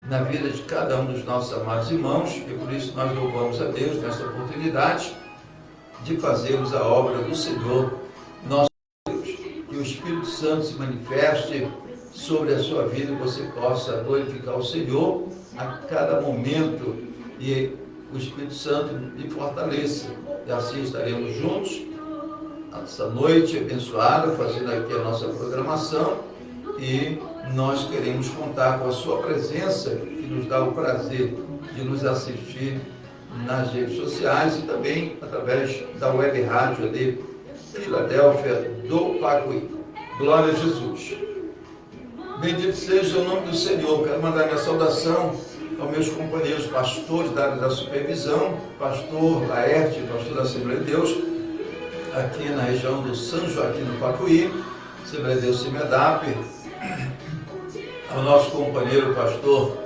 na vida de cada um dos nossos amados irmãos, e por isso nós louvamos a Deus nesta oportunidade de fazermos a obra do Senhor, nosso Deus. Que o Espírito Santo se manifeste sobre a sua vida e você possa glorificar o Senhor a cada momento e o Espírito Santo lhe fortaleça. E assim estaremos juntos essa noite abençoada, fazendo aqui a nossa programação, e nós queremos contar com a sua presença, que nos dá o prazer de nos assistir nas redes sociais e também através da web rádio de Filadélfia do Pacuí. Glória a Jesus. Bendito seja o nome do Senhor. Quero mandar minha saudação aos meus companheiros pastores da área da supervisão, pastor Laerte, pastor da Assembleia de Deus, aqui na região do São Joaquim do Pacuí, Assembleia de Deus Cimedap, ao nosso companheiro pastor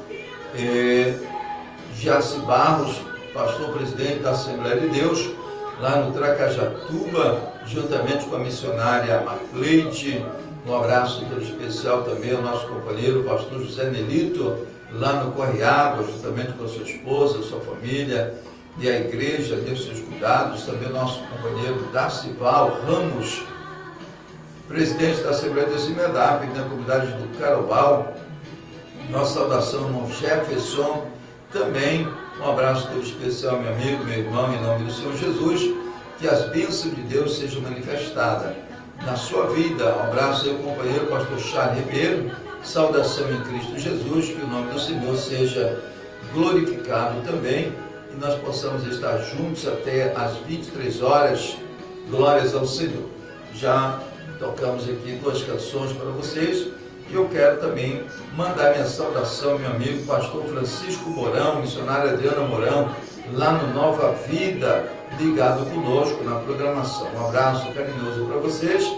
Jaci Barros, pastor presidente da Assembleia de Deus, lá no Tracajatuba, juntamente com a missionária Marcleide. Um abraço todo especial também ao nosso companheiro pastor José Nelito, lá no Correágua, juntamente com a sua esposa, sua família e a igreja, dê os seus cuidados. Também o nosso companheiro Darcival Ramos, presidente da Assembleia de Cimedap, na comunidade do Carobal. Nossa saudação ao irmão Jefferson. Também um abraço todo especial, meu amigo, meu irmão, em nome do Senhor Jesus. Que as bênçãos de Deus sejam manifestadas na sua vida. Um abraço ao companheiro pastor Charles Ribeiro. Saudação em Cristo Jesus. Que o nome do Senhor seja glorificado também e nós possamos estar juntos até às 23 horas. Glórias ao Senhor. Já tocamos aqui 2 canções para vocês e eu quero também mandar minha saudação ao meu amigo pastor Francisco Mourão, missionária Adriana Mourão, lá no Nova Vida, ligado conosco na programação. Um abraço carinhoso para vocês,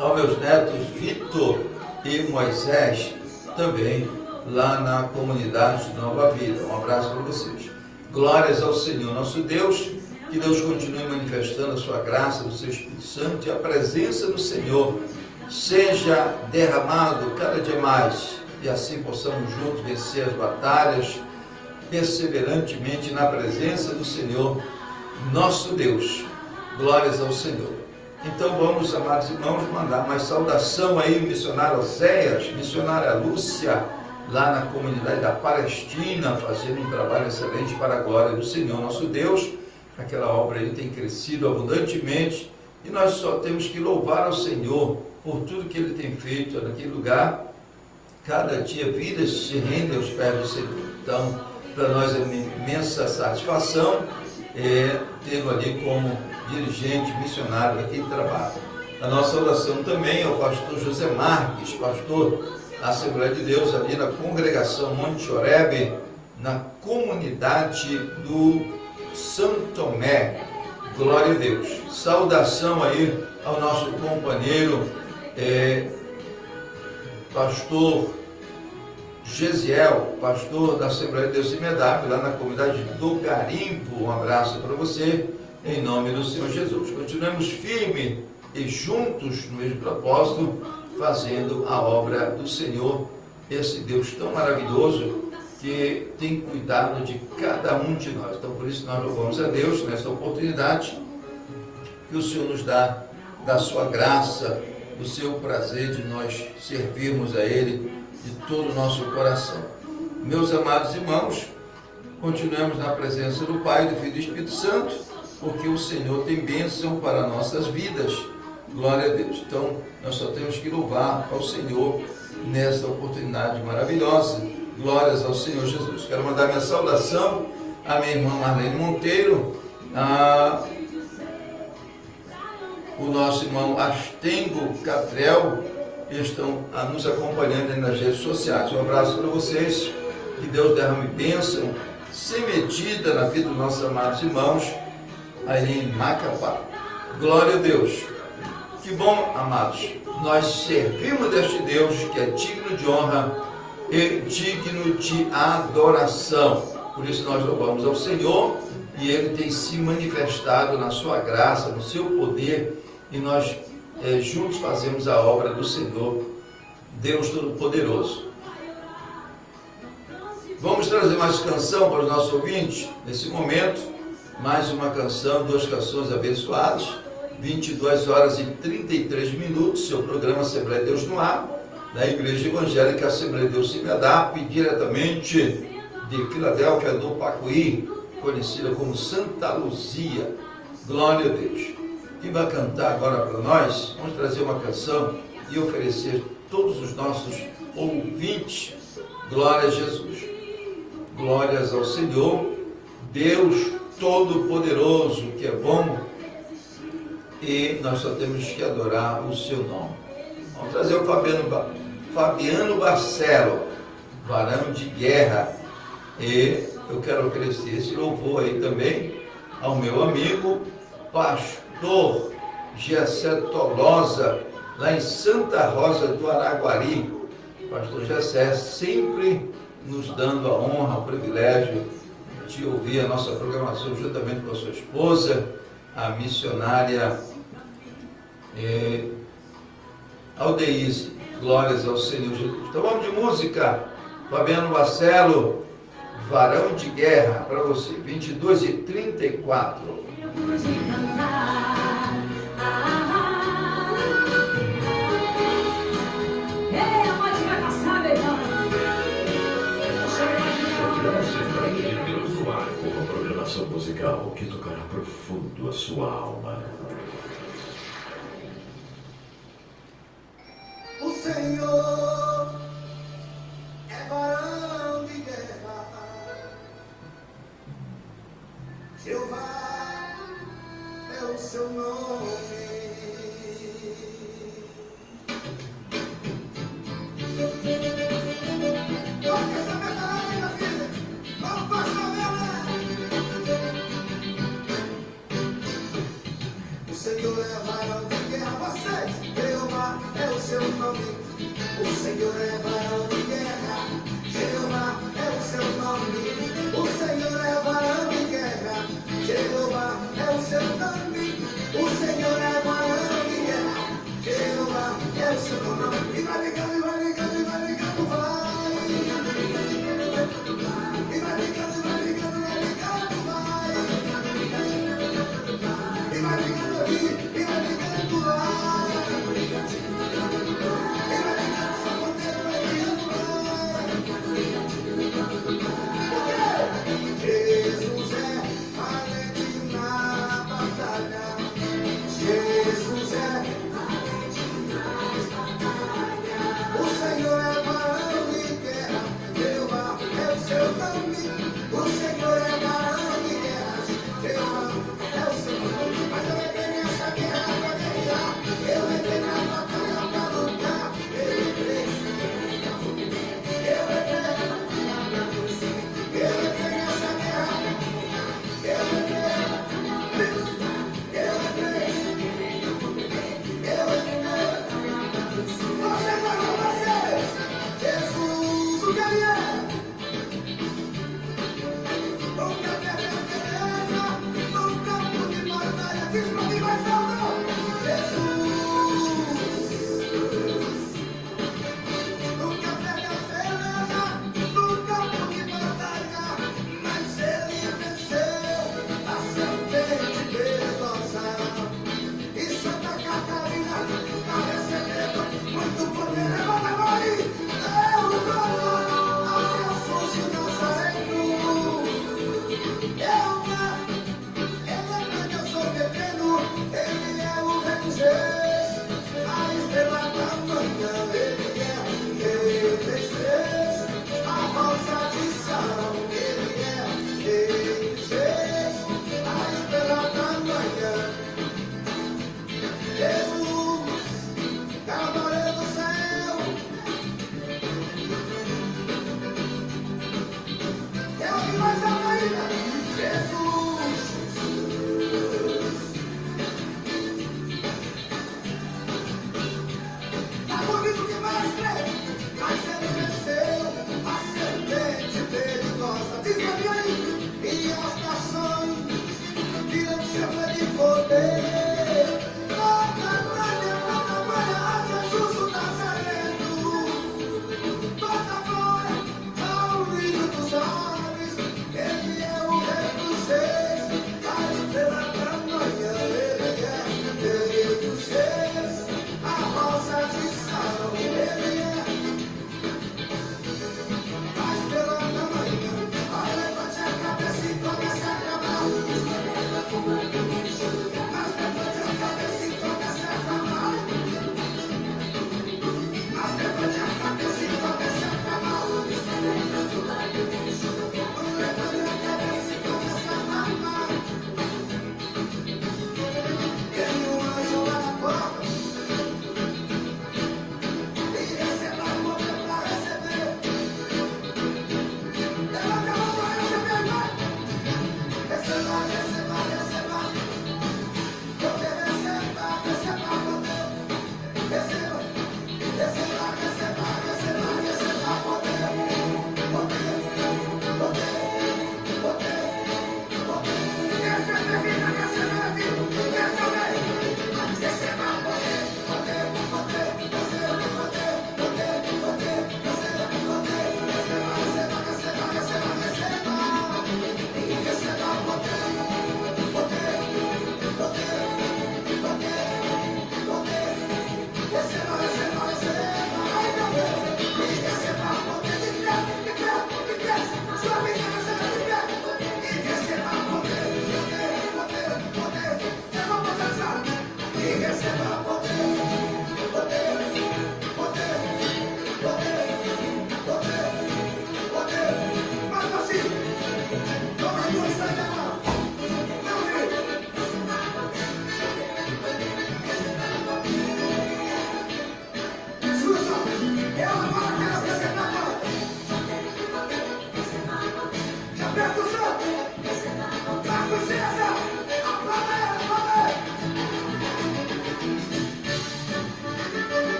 aos meus netos Vitor e Moisés, também lá na comunidade de Nova Vida. Um abraço para vocês. Glórias ao Senhor, nosso Deus. Que Deus continue manifestando a sua graça, do seu Espírito Santo, e a presença do Senhor seja derramado cada dia mais, e assim possamos juntos vencer as batalhas, perseverantemente na presença do Senhor, nosso Deus. Glórias ao Senhor. Então vamos, amados irmãos, mandar mais saudação aí, o missionário Oséias, missionária Lúcia, lá na comunidade da Palestina, fazendo um trabalho excelente para a glória do Senhor, nosso Deus. Aquela obra aí tem crescido abundantemente e nós só temos que louvar ao Senhor por tudo que Ele tem feito naquele lugar. Cada dia vidas se rendem aos pés do Senhor. Então, para nós é uma imensa satisfação tê-lo ali como dirigente missionário daquele trabalho. A nossa oração também é ao pastor José Marques, pastor da Assembleia de Deus, ali na congregação Monte Oreb, na comunidade do São Tomé. Glória a Deus. Saudação aí ao nosso companheiro pastor Gesiel, pastor da Assembleia de Deus Cimedap, lá na comunidade do Garimpo. Um abraço para você, em nome do Senhor Jesus. Continuamos firmes e juntos no mesmo propósito, fazendo a obra do Senhor, esse Deus tão maravilhoso que tem cuidado de cada um de nós. Então, por isso, nós louvamos a Deus nesta oportunidade que o Senhor nos dá da sua graça, do seu prazer de nós servirmos a Ele de todo o nosso coração. Meus amados irmãos, continuemos na presença do Pai, do Filho e do Espírito Santo, porque o Senhor tem bênção para nossas vidas. Glória a Deus. Então, nós só temos que louvar ao Senhor nesta oportunidade maravilhosa. Glórias ao Senhor Jesus. Quero mandar minha saudação à minha irmã Marlene Monteiro, o nosso irmão Astengo Catrel, que estão nos acompanhando nas redes sociais. Um abraço para vocês, que Deus derrame bênção sem medida na vida dos nossos amados irmãos aí em Macapá. Glória a Deus. Que bom, amados, nós servimos deste Deus que é digno de honra e digno de adoração. Por isso nós louvamos ao Senhor e Ele tem se manifestado na sua graça, no seu poder, e nós juntos fazemos a obra do Senhor, Deus Todo-Poderoso. Vamos trazer mais canção para os nossos ouvintes. Nesse momento, mais uma canção, 2 canções abençoadas. 22 horas e 33 minutos, seu programa Assembleia de Deus no Ar, da Igreja Evangélica Assembleia de Deus Simedap, diretamente de Filadélfia do Pacuí, conhecida como Santa Luzia. Glória a Deus. Quem vai cantar agora para nós, vamos trazer uma canção e oferecer a todos os nossos ouvintes. Glória a Jesus. Glórias ao Senhor, Deus Todo-Poderoso, que é bom, e nós só temos que adorar o seu nome. Vamos trazer o Fabiano Barcelo, varão de guerra, e eu quero oferecer esse louvor aí também ao meu amigo pastor Gessé Tolosa, lá em Santa Rosa do Araguari. Pastor Gessé sempre nos dando a honra, o privilégio de ouvir a nossa programação juntamente com a sua esposa, a missionária Aldeise. Glórias ao Senhor Jesus. Então vamos de música. Fabiano Marcelo, varão de guerra, para você, 22h34. Musical que tocará profundo a sua alma. O Senhor é varão de guerra, Jeová é o seu nome. O Senhor é varão de guerra, você, Jeová é o seu nome. O Senhor é varão de guerra, Jeová é o seu nome. O Senhor é varão de guerra, Jeová é o seu nome. O Senhor é varão de guerra, Jeová é o seu nome. E vai ligando, e vai ligando, e vai ligando, vai. E vai ligando, e vai ligando, vai ligando, vai. E vai ligando aqui, e vai ligando lá. E vai ligando sua bandeira, vai ligando lá. Porque Jesus é valente na batalha. Jesus é valente na batalha. O Senhor é varão de guerra, Jeová é o seu nome. O Senhor é varão de guerra, Jeová é o seu nome. Mas eu entrei nessa guerra para guerrear, eu entrei na batalha para lutar, eu entrei nessa guerra, eu entrei. Você vai com vocês, Jesus o guerreiro.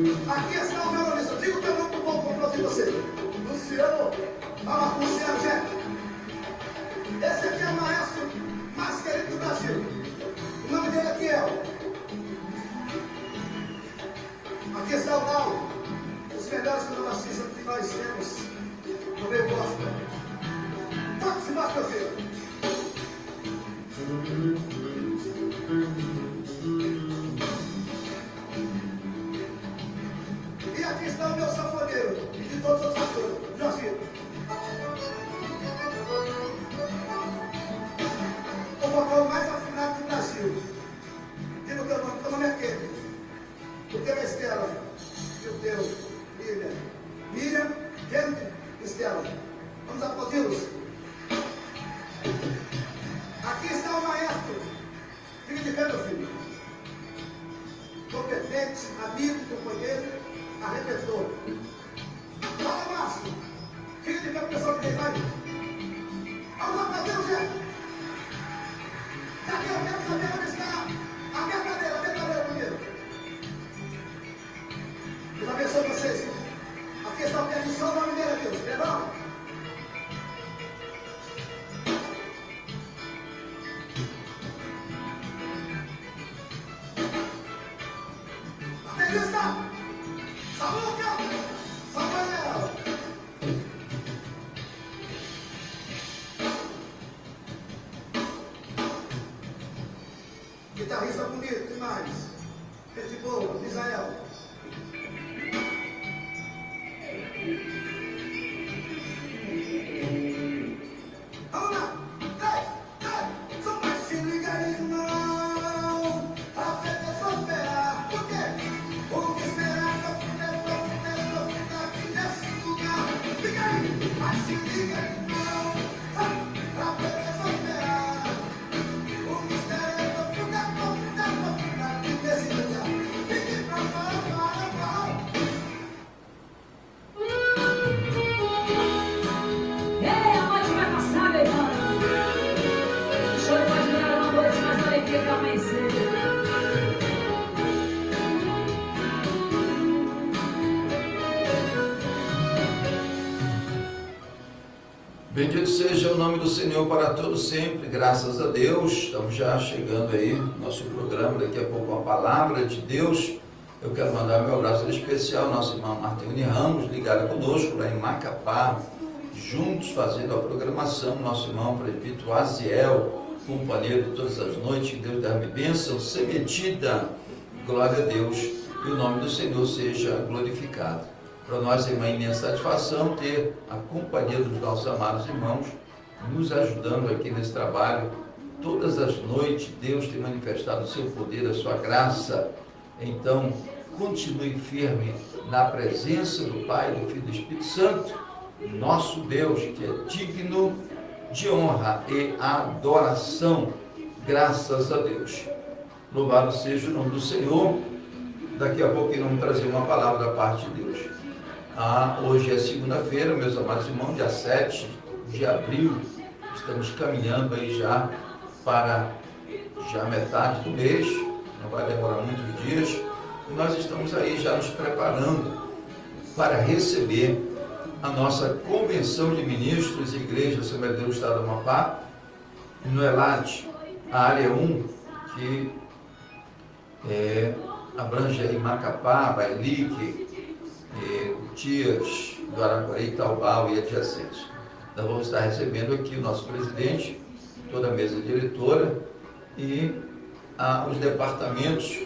Aqui está o violonista. Diga o teu nome para o povo comprou de você. Luciano. Luciano, gente. Esse aqui é o maestro mais querido do Brasil. O nome dele é Kiel. Aqui está o Paulo. Os melhores cromatistas que nós temos no meio gospel. Toque-se mais, meu filho. E aqui está o meu sanfoneiro e de todos os atores, Jorginho. O vocal mais afinado do Brasil. Diga o teu nome é aquele. O teu é Estela. E o teu, Miriam. Miriam, Kennedy, Estela. Vamos aplaudi-los. Aqui está o maestro. Fique de pé, meu filho. Competente, amigo, companheiro, arrebentou. Fala, Márcio. Fique de pé para o pessoal que vem, vai. Vamos aplaudir, gente. Cadê? Eu quero saber onde está a minha cadeira primeiro. Deus abençoe vocês. Aqui está o pianista, só o nome dele, Deus. Perdão. Baterista! Samuca! Samuel! Guitarrista bonito demais. Gente boa, Misael. Vamos lá! Ei! Só mais se liga aí, não! A fé é só esperar. Por quê? O que esperar? Tô aqui nesse lugar. Fica aí! Mas se liga aí, não! A fé é só esperar. O que esperar? Tô aqui nesse lugar. Fique pra fora. Ei, a noite vai passar, meu irmão. O choro pode durar uma noite, mas a alegria vai amanhecer. Bendito seja o nome do Senhor para todos sempre, graças a Deus. Estamos já chegando aí no nosso programa, daqui a pouco a palavra de Deus. Eu quero mandar meu abraço especial ao nosso irmão Martini Ramos, ligado conosco lá em Macapá, juntos fazendo a programação, nosso irmão presbítero Aziel, companheiro de todas as noites, que Deus derrame bênção, sementida, glória a Deus, e o nome do Senhor seja glorificado. Para nós é uma imensa satisfação ter a companhia dos nossos amados irmãos, nos ajudando aqui nesse trabalho. Todas as noites Deus tem manifestado o seu poder, a sua graça. Então, continue firme na presença do Pai, do Filho e do Espírito Santo, nosso Deus, que é digno de honra e adoração. Graças a Deus. Louvado seja o nome do Senhor. Daqui a pouco vamos trazer uma palavra da parte de Deus. Hoje é segunda-feira, meus amados irmãos, dia 7 de abril. Estamos caminhando aí já para metade do mês. Não vai demorar muitos dias. E nós estamos aí já nos preparando para receber a nossa convenção de ministros e igreja da Assembleia de Deus do Estado do Amapá, no ELAD, a área 1, que abrange aí Macapá, Bailique, Utias, Guarapuari, Taubal e adjacentes. Nós vamos estar recebendo aqui o nosso presidente, toda a mesa diretora e os departamentos,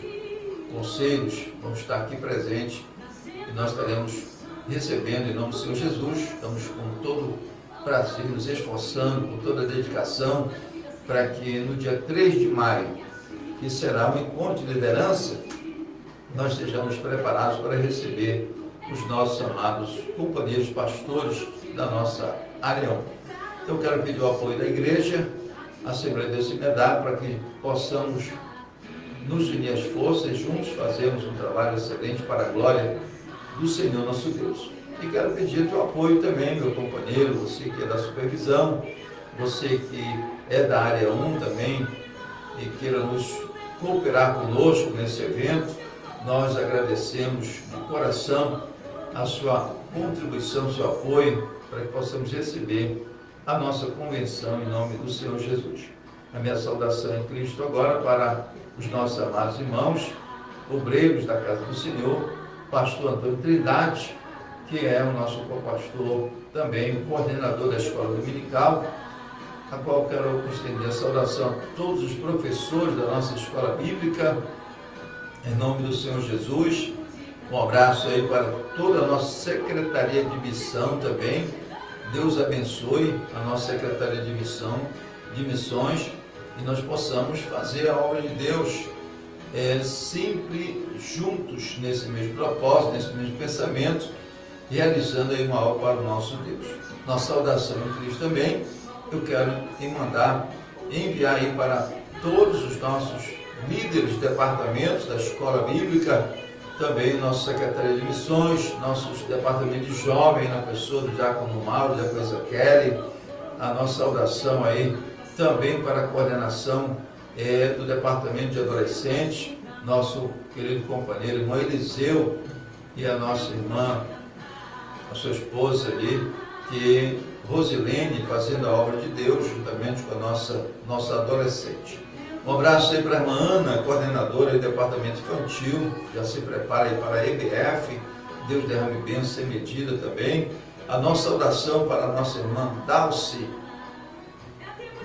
conselhos vão estar aqui presentes e nós estaremos recebendo em nome do Senhor Jesus. Estamos com todo prazer, nos esforçando, com toda a dedicação, para que no dia 3 de maio, que será um encontro de liderança, nós estejamos preparados para receber os nossos amados companheiros pastores da nossa área 1. Eu quero pedir o apoio da igreja, a Assembleia de Deus Semedar, para que possamos nos unir as forças e juntos fazermos um trabalho excelente para a glória do Senhor nosso Deus. E quero pedir o teu apoio também, meu companheiro, você que é da supervisão, você que é da área 1 também, e queira nos cooperar conosco nesse evento. nós agradecemos de coração a sua contribuição, o seu apoio, para que possamos receber a nossa convenção em nome do Senhor Jesus. A minha saudação em Cristo agora para os nossos amados irmãos, obreiros da Casa do Senhor, pastor Antônio Trindade, que é o nosso co-pastor, também o coordenador da escola dominical, a qual quero estender a saudação a todos os professores da nossa escola bíblica, em nome do Senhor Jesus. Um abraço aí para toda a nossa secretaria de missão também. Deus abençoe a nossa secretaria de missões, e nós possamos fazer a obra de Deus sempre juntos nesse mesmo propósito, nesse mesmo pensamento, realizando aí uma obra para o nosso Deus. Nossa saudação em Cristo também, eu quero enviar aí para todos os nossos líderes de departamentos da escola bíblica, também nosso secretário de missões, nossos departamentos de jovens, na pessoa do diácono Mauro, da coisa Kelly, a nossa saudação aí também para a coordenação do departamento de adolescentes, nosso querido companheiro irmão Eliseu e a nossa irmã, a sua esposa ali, que Rosilene, fazendo a obra de Deus, juntamente com a nossa adolescente. Um abraço aí para a irmã Ana, coordenadora do departamento infantil, já se prepara aí para a EBF, Deus derrame bênção sem medida também. A nossa saudação para a nossa irmã Dalci,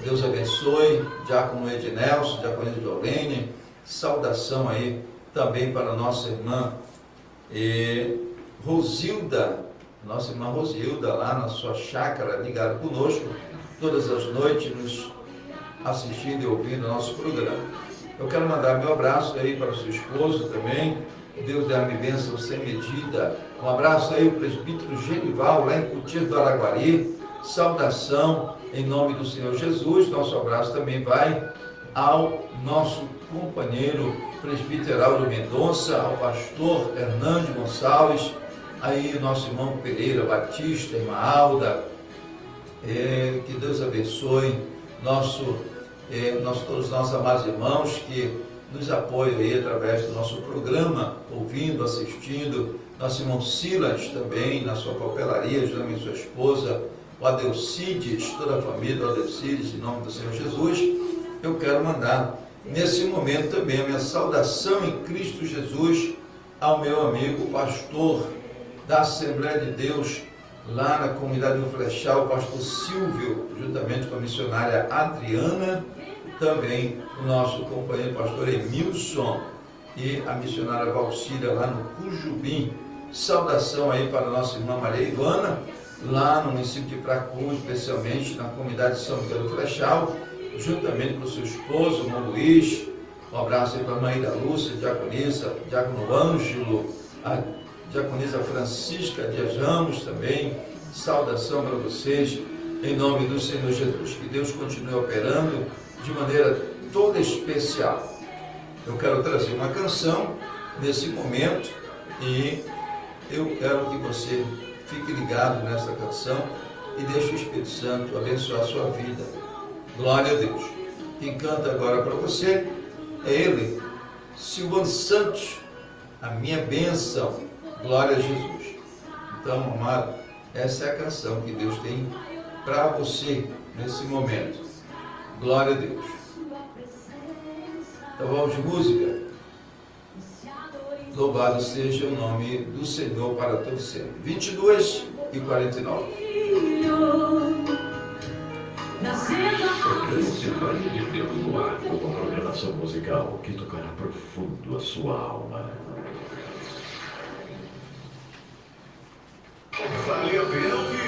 Deus abençoe, diácono Ednelson, diaconisa Jolene, saudação aí também para a nossa irmã Rosilda, nossa irmã Rosilda, lá na sua chácara, ligada conosco, todas as noites, nos assistindo e ouvindo o nosso programa. Eu quero mandar meu abraço aí para o seu esposo também, Deus dê-me bênção sem medida. Um abraço aí ao presbítero Genival, lá em Cotir do Araguari, saudação em nome do Senhor Jesus. Nosso abraço também vai ao nosso companheiro presbítero Aldo Mendonça, ao pastor Hernandes Gonçalves, aí o nosso irmão Pereira Batista, irmã Alda, que Deus abençoe todos os nossos amados irmãos que nos apoiam aí através do nosso programa, ouvindo, assistindo, nosso irmão Silas também, na sua papelaria, ajudando sua esposa, o Adelcides, toda a família do Adelcides, em nome do Senhor Jesus. Eu quero mandar nesse momento também a minha saudação em Cristo Jesus ao meu amigo pastor da Assembleia de Deus, lá na comunidade do Flechal, o pastor Silvio, juntamente com a missionária Adriana, também o nosso companheiro pastor Emilson e a missionária Valcília lá no Cujubim. Saudação aí para a nossa irmã Maria Ivana, lá no município de Pracuru, especialmente na comunidade de São Miguel do Flechal, juntamente com o seu esposo, o irmão Luiz. Um abraço aí para a mãe da Lúcia, diaconisa, diácono Ângelo, a diaconisa Francisca Dias Ramos também. Saudação para vocês, em nome do Senhor Jesus. Que Deus continue operando de maneira toda especial. Eu quero trazer uma canção nesse momento e eu quero que você fique ligado nessa canção e deixe o Espírito Santo abençoar a sua vida. Glória a Deus. Quem canta agora para você é ele, Silvano Santos, a minha bênção. Glória a Jesus. Então, amado, essa é a canção que Deus tem para você nesse momento. Glória a Deus. Então vamos de música. Louvado seja o nome do Senhor para todo sempre. 22:49. Cidade de Deus no ar, com uma programação musical que tocará profundo a sua alma. Vale a pena ouvir.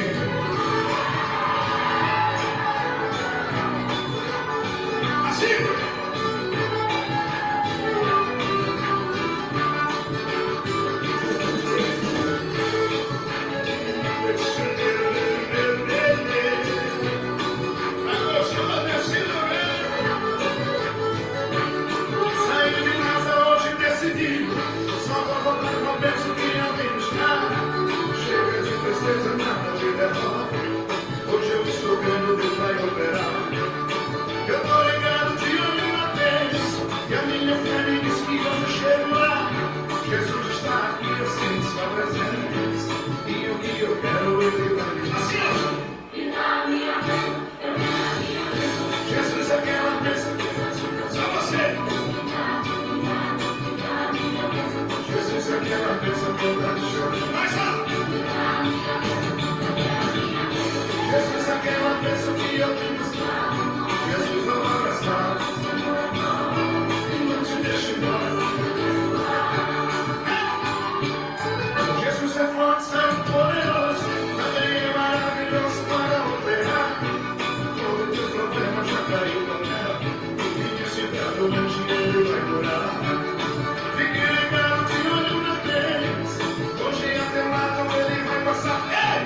Assim. Saí de casa hoje decidido, só vou voltar, não penso que alguém está. Chega de tristeza, nada de derrota. Hoje eu estou vendo Deus vai operar. Eu tô ligado de olho na vez, e a minha fé me diz que vamos chegar lá. sua presença. E o que eu quero ele vai me assim, ó. Jesus é aquela bênção. Só você. Jesus é aquela bênção que eu dou de choro. Mais alto. Jesus é aquela bênção que eu tenho buscado. Jesus não vai abraçar. E não te deixe embora. Jesus é forte, santo, poderoso. Também é maravilhoso para operar. Todo teu problema já caiu na terra. O que estiver doente ele vai curar. Fique ligado de olho na tênis. Hoje até lá como ele vai passar. Ei!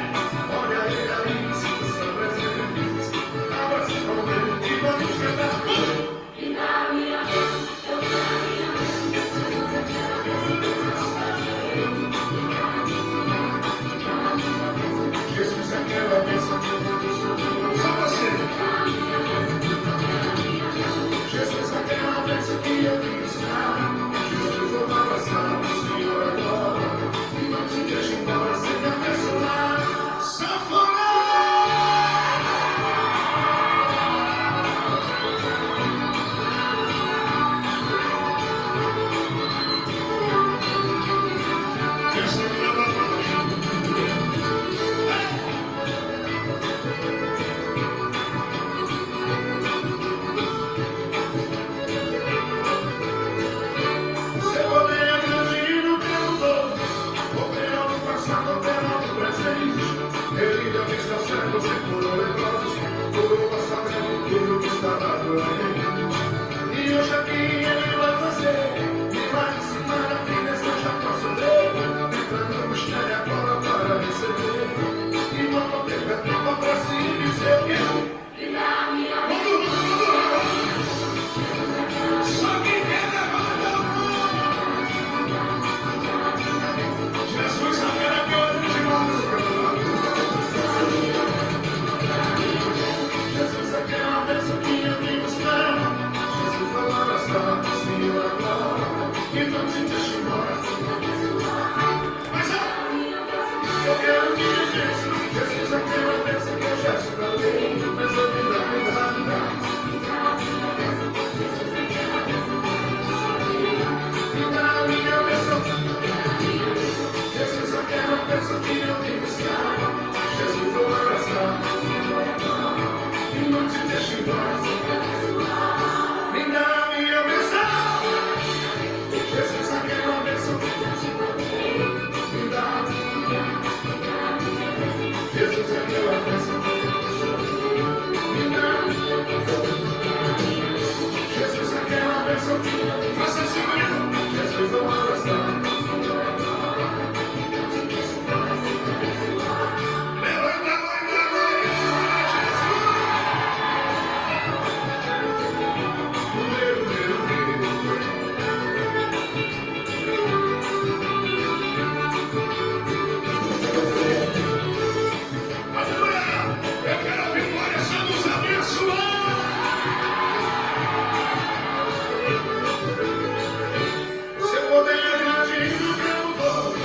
Olha ele ali, sinta sua presença. Abraça com ele e vamos cantar. E na minha vez, eu quero a minha vez. Jesus é aquela bênção que eu vou te subir. Só você. Jesus é aquela bênção que eu vim buscar. Jesus eu vou abraçar o Senhor agora. E não te deixe embora sem me abençoar. Sanfoneiro! Seu poder é grande no tempo todo. Operou no passado, operou no presente. Ele deu vista aos cegos e curou leprosos. Curou a sabendo tudo que estava doente. E hoje aqui ele vai fazer milagres e maravilhas, eu já posso ver. Entrando no mistério agora para receber. E não vou ter tempo para se dizer o quê? Só quem quer levanta a mão. Jesus, a cara que eu te Jesus, aquela bênção que eu vim buscar. Jesus, vai abraçar o Senhor agora. E não te deixe embora. Mas eu quero que Jesus, Jesus, aquela bênção que eu já te falei. Mas eu me dá, me dá, me dá. Me dá a minha bênção. Jesus, aquela bênção que eu vim buscar. Jesus, vou abraçar. E não te deixe embora. Me dá a minha bênção. Jesus, aquela bênção. Me dá. Jesus, aquela bênção. Me dá. Jesus, aquela bênção. Faça assim comigo. Jesus, vou abraçar. Levanta a mão e glória a Jesus. Aleluia! Eu quero ouvir glória, somos abençoados. Seu poder é grande no tempo todo.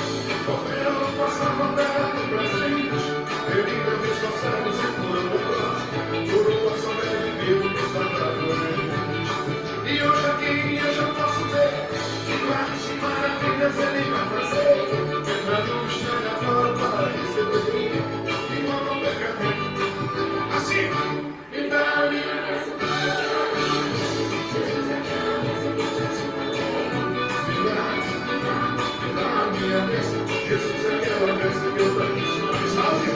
Operou no passado, operou no presente. Ele deu vista aos cegos e curou leprosos. Curou a soberba e viu que estava doente. E hoje aqui eu já posso ver milagres e maravilhas ele vai fazer. Entrando no mistério agora para receber. E não perca tempo. Assim, me dá a minha bênção. Me dá a minha bênção. Jesus é aquela bênção que eu dou. Salve!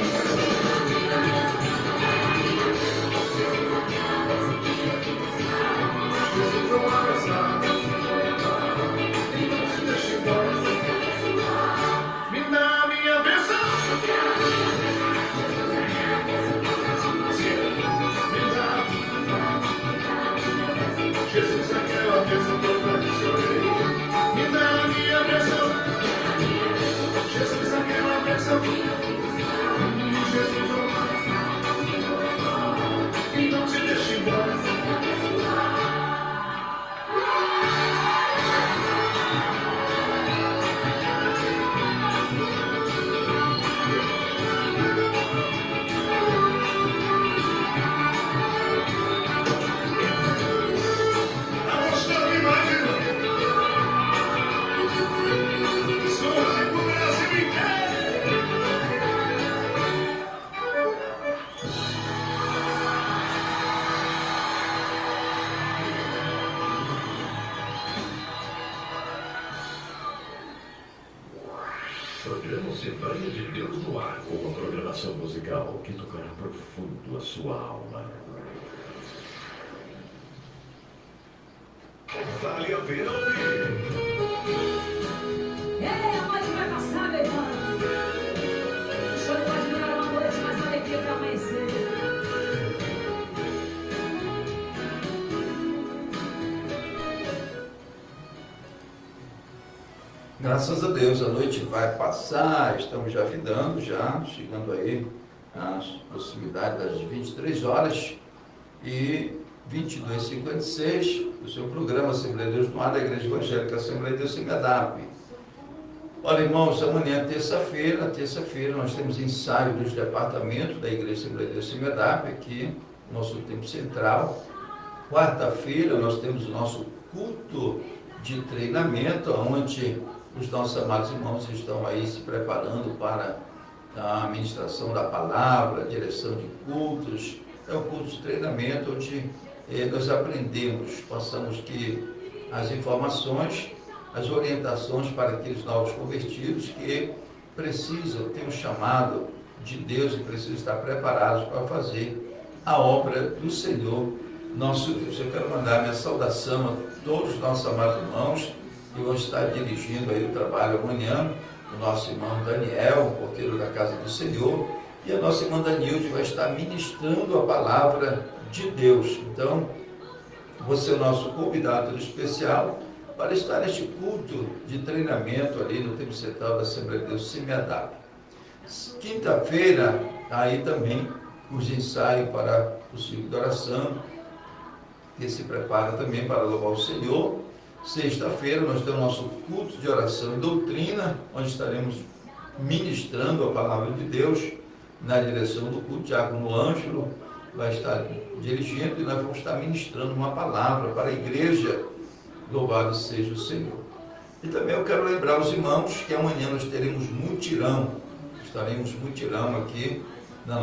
Jesus, vou abraçar. E não te deixe embora. Me dá a minha bênção. Me dá. Jesus, aquela bênção que eu tanto chorei. Me dá a minha bênção. Jesus, aquela bênção. Jesus, vou abraçar. E não te deixe embora. Glória de Deus no ar, com uma programação musical que tocará profundo a sua alma. Vale a pena ouvir. Ei, a noite vai passar, meu irmão. O senhor pode virar uma noite, mas a alegria vai amanhecer. Graças a Deus, a noite vai passar, estamos já findando, chegando aí às proximidades das 23 horas e 22h56, o seu programa Assembleia de Deus no ar da Igreja Evangélica Assembleia de Deus Semedap. Olha, irmãos, amanhã, terça-feira, nós temos ensaio dos departamentos da Igreja Assembleia de Deus Semedap, aqui no nosso tempo central. Quarta-feira, nós temos o nosso culto de treinamento, onde os nossos amados irmãos estão aí se preparando para a ministração da palavra, a direção de cultos. É um culto de treinamento onde nós aprendemos, passamos que as informações, as orientações para aqueles novos convertidos que precisam ter um chamado de Deus e precisam estar preparados para fazer a obra do Senhor nosso Deus. Eu quero mandar minha saudação a todos os nossos amados irmãos que vão estar dirigindo aí o trabalho amanhã, o nosso irmão Daniel, porteiro da Casa do Senhor, e a nossa irmã Danilde vai estar ministrando a palavra de Deus. Então, você é o nosso convidado especial para estar neste culto de treinamento ali no Templo Central da Assembleia de Deus Semedap. Quinta-feira, aí também os ensaios para o ciclo de oração, que se prepara também para louvar o Senhor. Sexta-feira nós temos nosso culto de oração e doutrina, onde estaremos ministrando a palavra de Deus na direção do culto. Diácono Ângelo vai estar dirigindo e nós vamos estar ministrando uma palavra para a igreja. Louvado seja o Senhor. E também eu quero lembrar os irmãos que amanhã nós teremos mutirão. Estaremos mutirão aqui na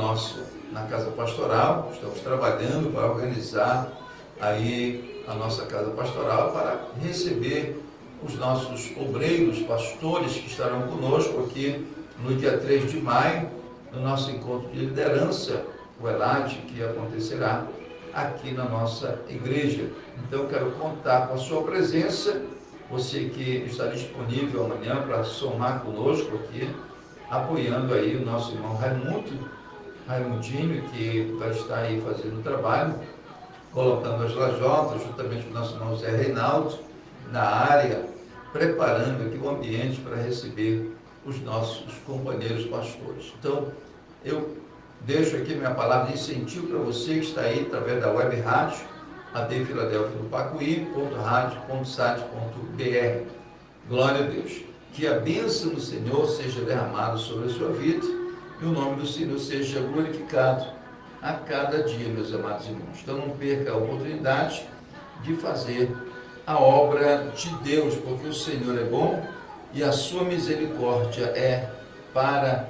Casa Pastoral. Estamos trabalhando para organizar aí a nossa Casa Pastoral para receber os nossos obreiros, pastores que estarão conosco aqui no dia 3 de maio, no nosso encontro de liderança, o ELAD, que acontecerá aqui na nossa igreja. Então eu quero contar com a sua presença, você que está disponível amanhã para somar conosco aqui, apoiando aí o nosso irmão Raimundinho, que vai estar aí fazendo o trabalho, colocando as lajotas, juntamente com o nosso irmão Zé Reinaldo, na área, preparando aqui o ambiente para receber os nossos companheiros pastores. Então, eu deixo aqui minha palavra de incentivo para você que está aí através da web rádio, AD Filadélfia do Pacuí.radio.sat.br. Glória a Deus. Que a bênção do Senhor seja derramada sobre a sua vida e o nome do Senhor seja glorificado a cada dia, meus amados irmãos. Então não perca a oportunidade de fazer a obra de Deus, porque o Senhor é bom e a sua misericórdia é para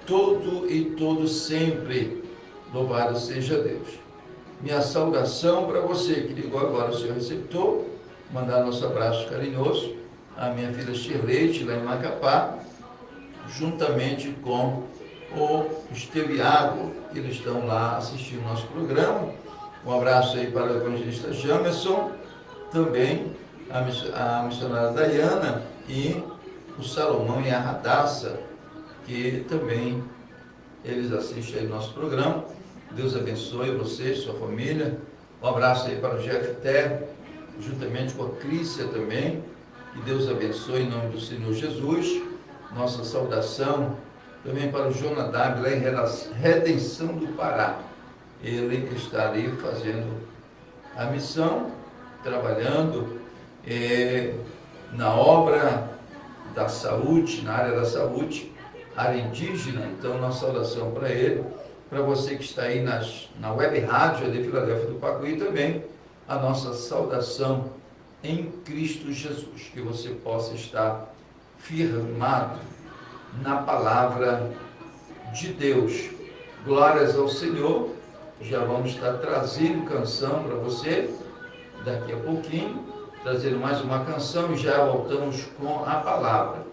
todo e todo sempre. Louvado seja Deus. Minha saudação para você que ligou agora o seu receptor, mandar nosso abraço carinhoso à minha filha Shirley, lá em Macapá, juntamente com o Esteviago, que eles estão lá assistindo o nosso programa. Um abraço aí para o evangelista Jamerson, também a missionária Dayana e o Salomão e a Radassa, que também eles assistem aí o nosso programa. Deus abençoe você, sua família. Um abraço aí para o Jeff Terra, juntamente com a Crícia também. Que Deus abençoe em nome do Senhor Jesus. Nossa saudação também para o Jonadab, lá em Redenção do Pará. Ele está ali fazendo a missão, trabalhando na obra da saúde, na área da saúde, área indígena. Então, nossa saudação para ele. Para você que está aí na web rádio de Filadélfia do Pacuí também, a nossa saudação em Cristo Jesus. Que você possa estar firmado na palavra de Deus. Glórias ao Senhor. Já vamos estar trazendo canção para você daqui a pouquinho, trazendo mais uma canção e já voltamos com a palavra.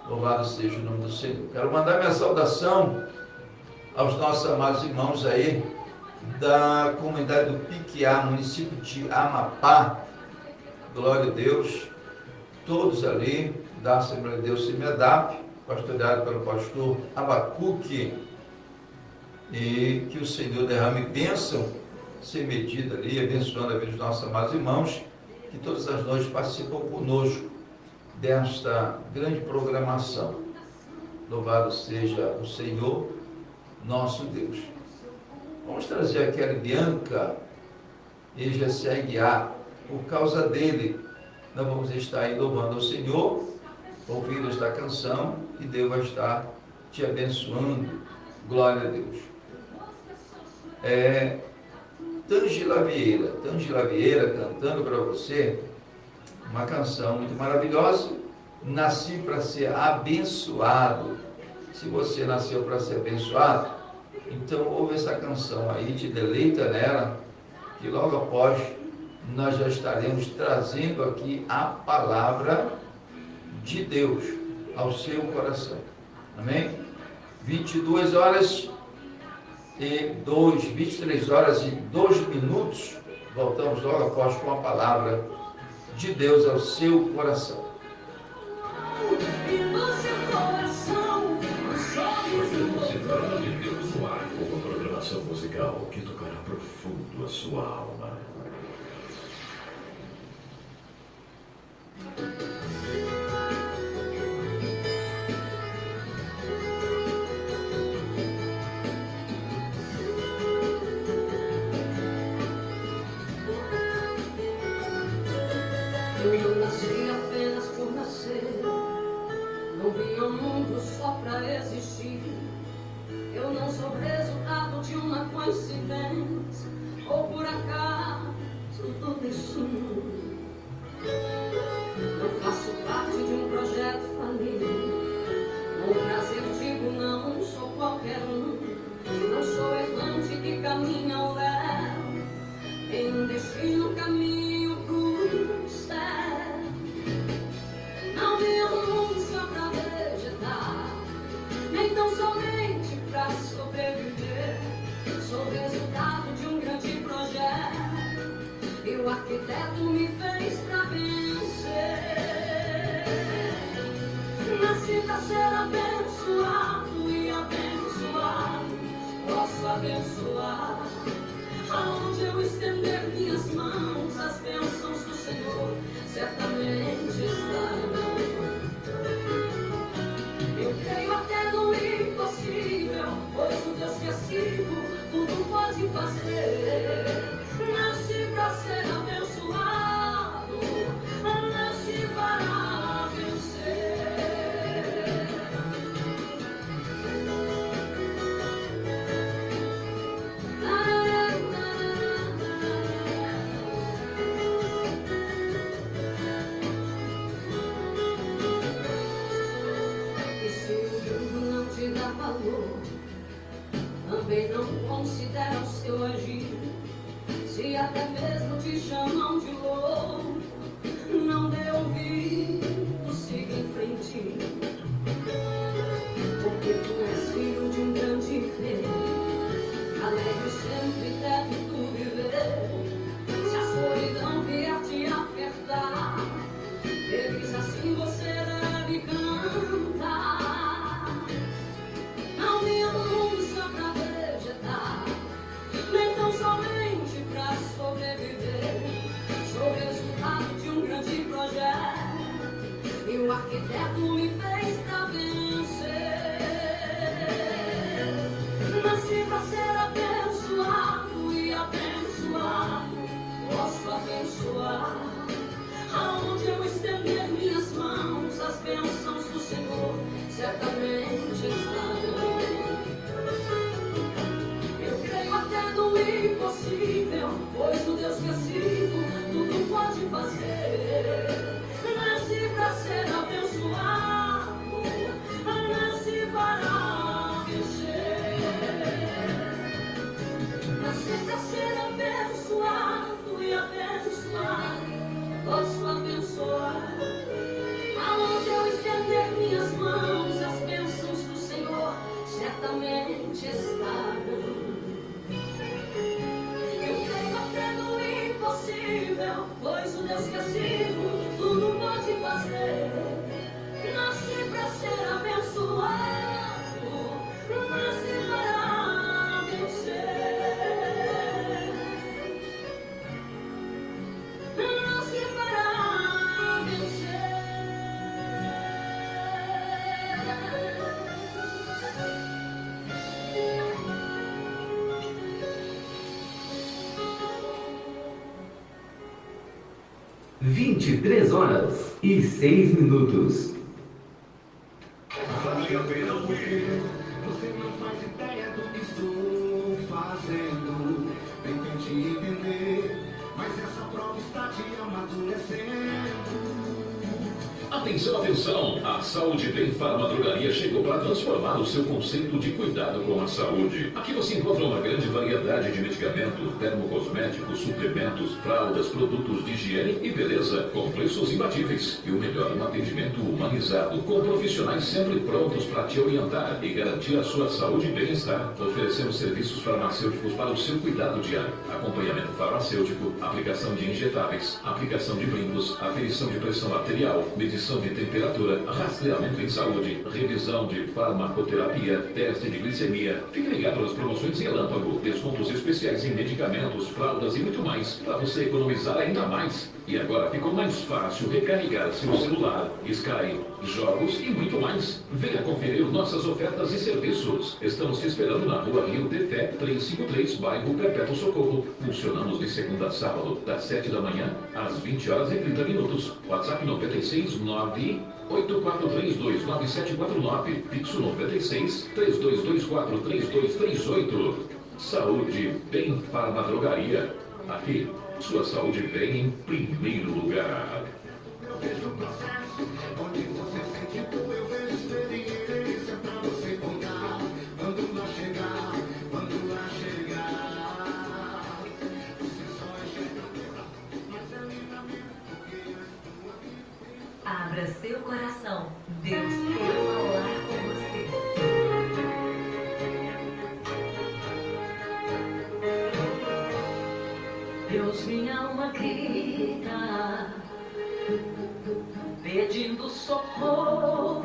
Louvado seja o nome do Senhor. Quero mandar minha saudação aos nossos amados irmãos aí da comunidade do Piquiá, município de Amapá. Glória a Deus. Todos ali da Assembleia de Deus Semedap, pastoreado pelo pastor Abacuque, e que o Senhor derrame bênção sem medida ali, abençoando a vida dos nossos amados irmãos, que todas as noites participam conosco desta grande programação. Louvado seja o Senhor, nosso Deus. Vamos trazer a Kelly Bianca e Gessé Guiar. Por causa dele, nós vamos estar aí louvando ao Senhor, ouvindo esta canção, e Deus vai estar te abençoando. Glória a Deus. Tângela Vieira cantando para você uma canção muito maravilhosa. Nasci para ser abençoado. Se você nasceu para ser abençoado, então ouve essa canção aí, te deleita nela, que logo após nós já estaremos trazendo aqui a palavra de Deus ao seu coração. Amém? 23 horas e 2 minutos, voltamos logo após com a palavra de Deus ao seu coração. Você trata de Deus no ar com uma programação musical que tocará profundo a sua alma. Eu não nasci apenas por nascer, não vim ao mundo só pra existir. Eu não sou resultado de uma coincidência ou por acaso do destino. Eu faço parte de um projeto falido. Com prazer digo, não sou qualquer um. Não sou errante que caminha ao léu. Tem um destino, caminho pro céu. Não vim ao mundo só pra vegetar, nem tão somente pra sobreviver. Sou resultado de um grande projeto, e o arquiteto me fez pra vencer. Nasci pra ser abençoado, e abençoado posso abençoar. Aonde eu estender minhas mãos, as bênçãos do Senhor certamente estarão. Eu creio até no impossível, pois o Deus que é vivo tudo pode fazer. Nasci pra ser abençoado, nasci para vencer. E se o mundo não te dá valor, também não considera o seu agir. Se até mesmo te chamam de louco, não dê ouvido, siga em frente. Porque tu és filho de um grande rei, alegre sempre deve tu viver. Se a solidão vier te apertar, feliz assim você deve cantar. Não vinha no mundo só pra vegetar, nem tão somente pra sobreviver. certamente estarão. Eu tenho a fé do impossível, pois o Deus que é vivo tudo pode fazer. Nasci pra ser abençoado, nasci para vencer. Nasci para vencer. 23h06. Vale a pena ouvir. Você não faz ideia do que estou fazendo. Nem tente entender, mas essa prova está te amadurecendo. Atenção, atenção! A Saúde Bem Farma Drogaria chegou para transformar o seu conceito de cuidado com a saúde. Aqui você encontra uma grande variedade de medicamentos, termocosméticos, suplementos, fraldas, produtos de higiene e beleza, com preços imbatíveis. E o melhor, um atendimento humanizado, com profissionais sempre prontos para te orientar e garantir a sua saúde e bem-estar. Oferecemos serviços farmacêuticos para o seu cuidado diário, acompanhamento farmacêutico, aplicação de injetáveis, aplicação de brincos, aferição de pressão arterial, medição de temperatura, rastreamento em saúde, revisão de farmacoterapia, teste de glicemia. Fique ligado nas promoções relâmpago, descontos especiais em medicamentos, fraldas e muito mais, para você economizar ainda mais. E agora ficou mais fácil recarregar seu celular, Sky, jogos e muito mais. Venha conferir nossas ofertas e serviços. Estamos te esperando na rua Rio de Fé, 353, bairro Perpétuo Socorro. Funcionamos de segunda a sábado, das 7 da manhã às 20h30. WhatsApp 969-8432-9749, fixo 96-3224-3238. Saúde Bem Farma Drogaria. Aqui, sua saúde vem em primeiro lugar. Eu vejo o processo, onde você sente dor, eu vejo experiência pra você contar. Quando lá chegar, você só enxerga terra, mas é livramento, porque a sua vida. Abra seu coração, Deus quer falar com você. Deus, minha alma grita, pedindo socorro.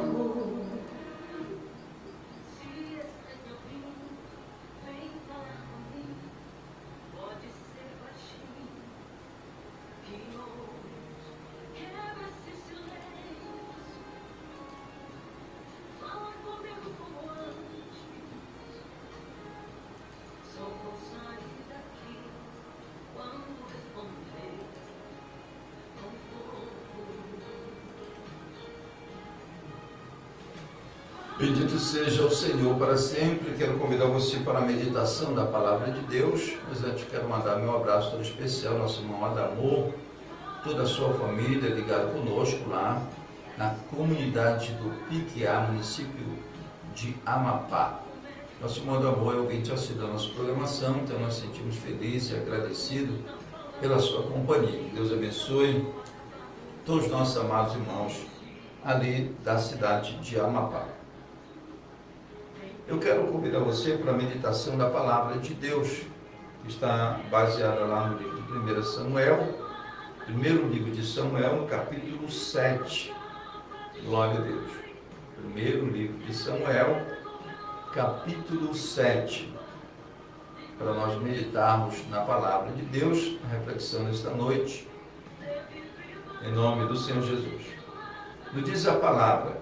Se esse meu fim vem falar comigo, pode ser baixinho, que ouve, quebra esse silêncio. Fala comigo como antes, só vou sair daqui quando responder com fogo. Bendito seja o Senhor para sempre. Quero convidar você para a meditação da Palavra de Deus, mas antes quero mandar meu abraço todo especial ao nosso irmão Adamor, toda a sua família ligada conosco lá na comunidade do Piquiá, município de Amapá. Nosso irmão Adamor é ouvinte assíduo da nossa programação, então nós sentimos felizes e agradecidos pela sua companhia. Que Deus abençoe todos os nossos amados irmãos ali da cidade de Amapá. Eu quero convidar você para a meditação da Palavra de Deus, que está baseada lá no livro de 1 Samuel, primeiro livro de Samuel, no capítulo 7. Glória a Deus. Primeiro livro de Samuel, capítulo 7. Para nós meditarmos na Palavra de Deus, a reflexão desta noite, em nome do Senhor Jesus. Nos diz a palavra: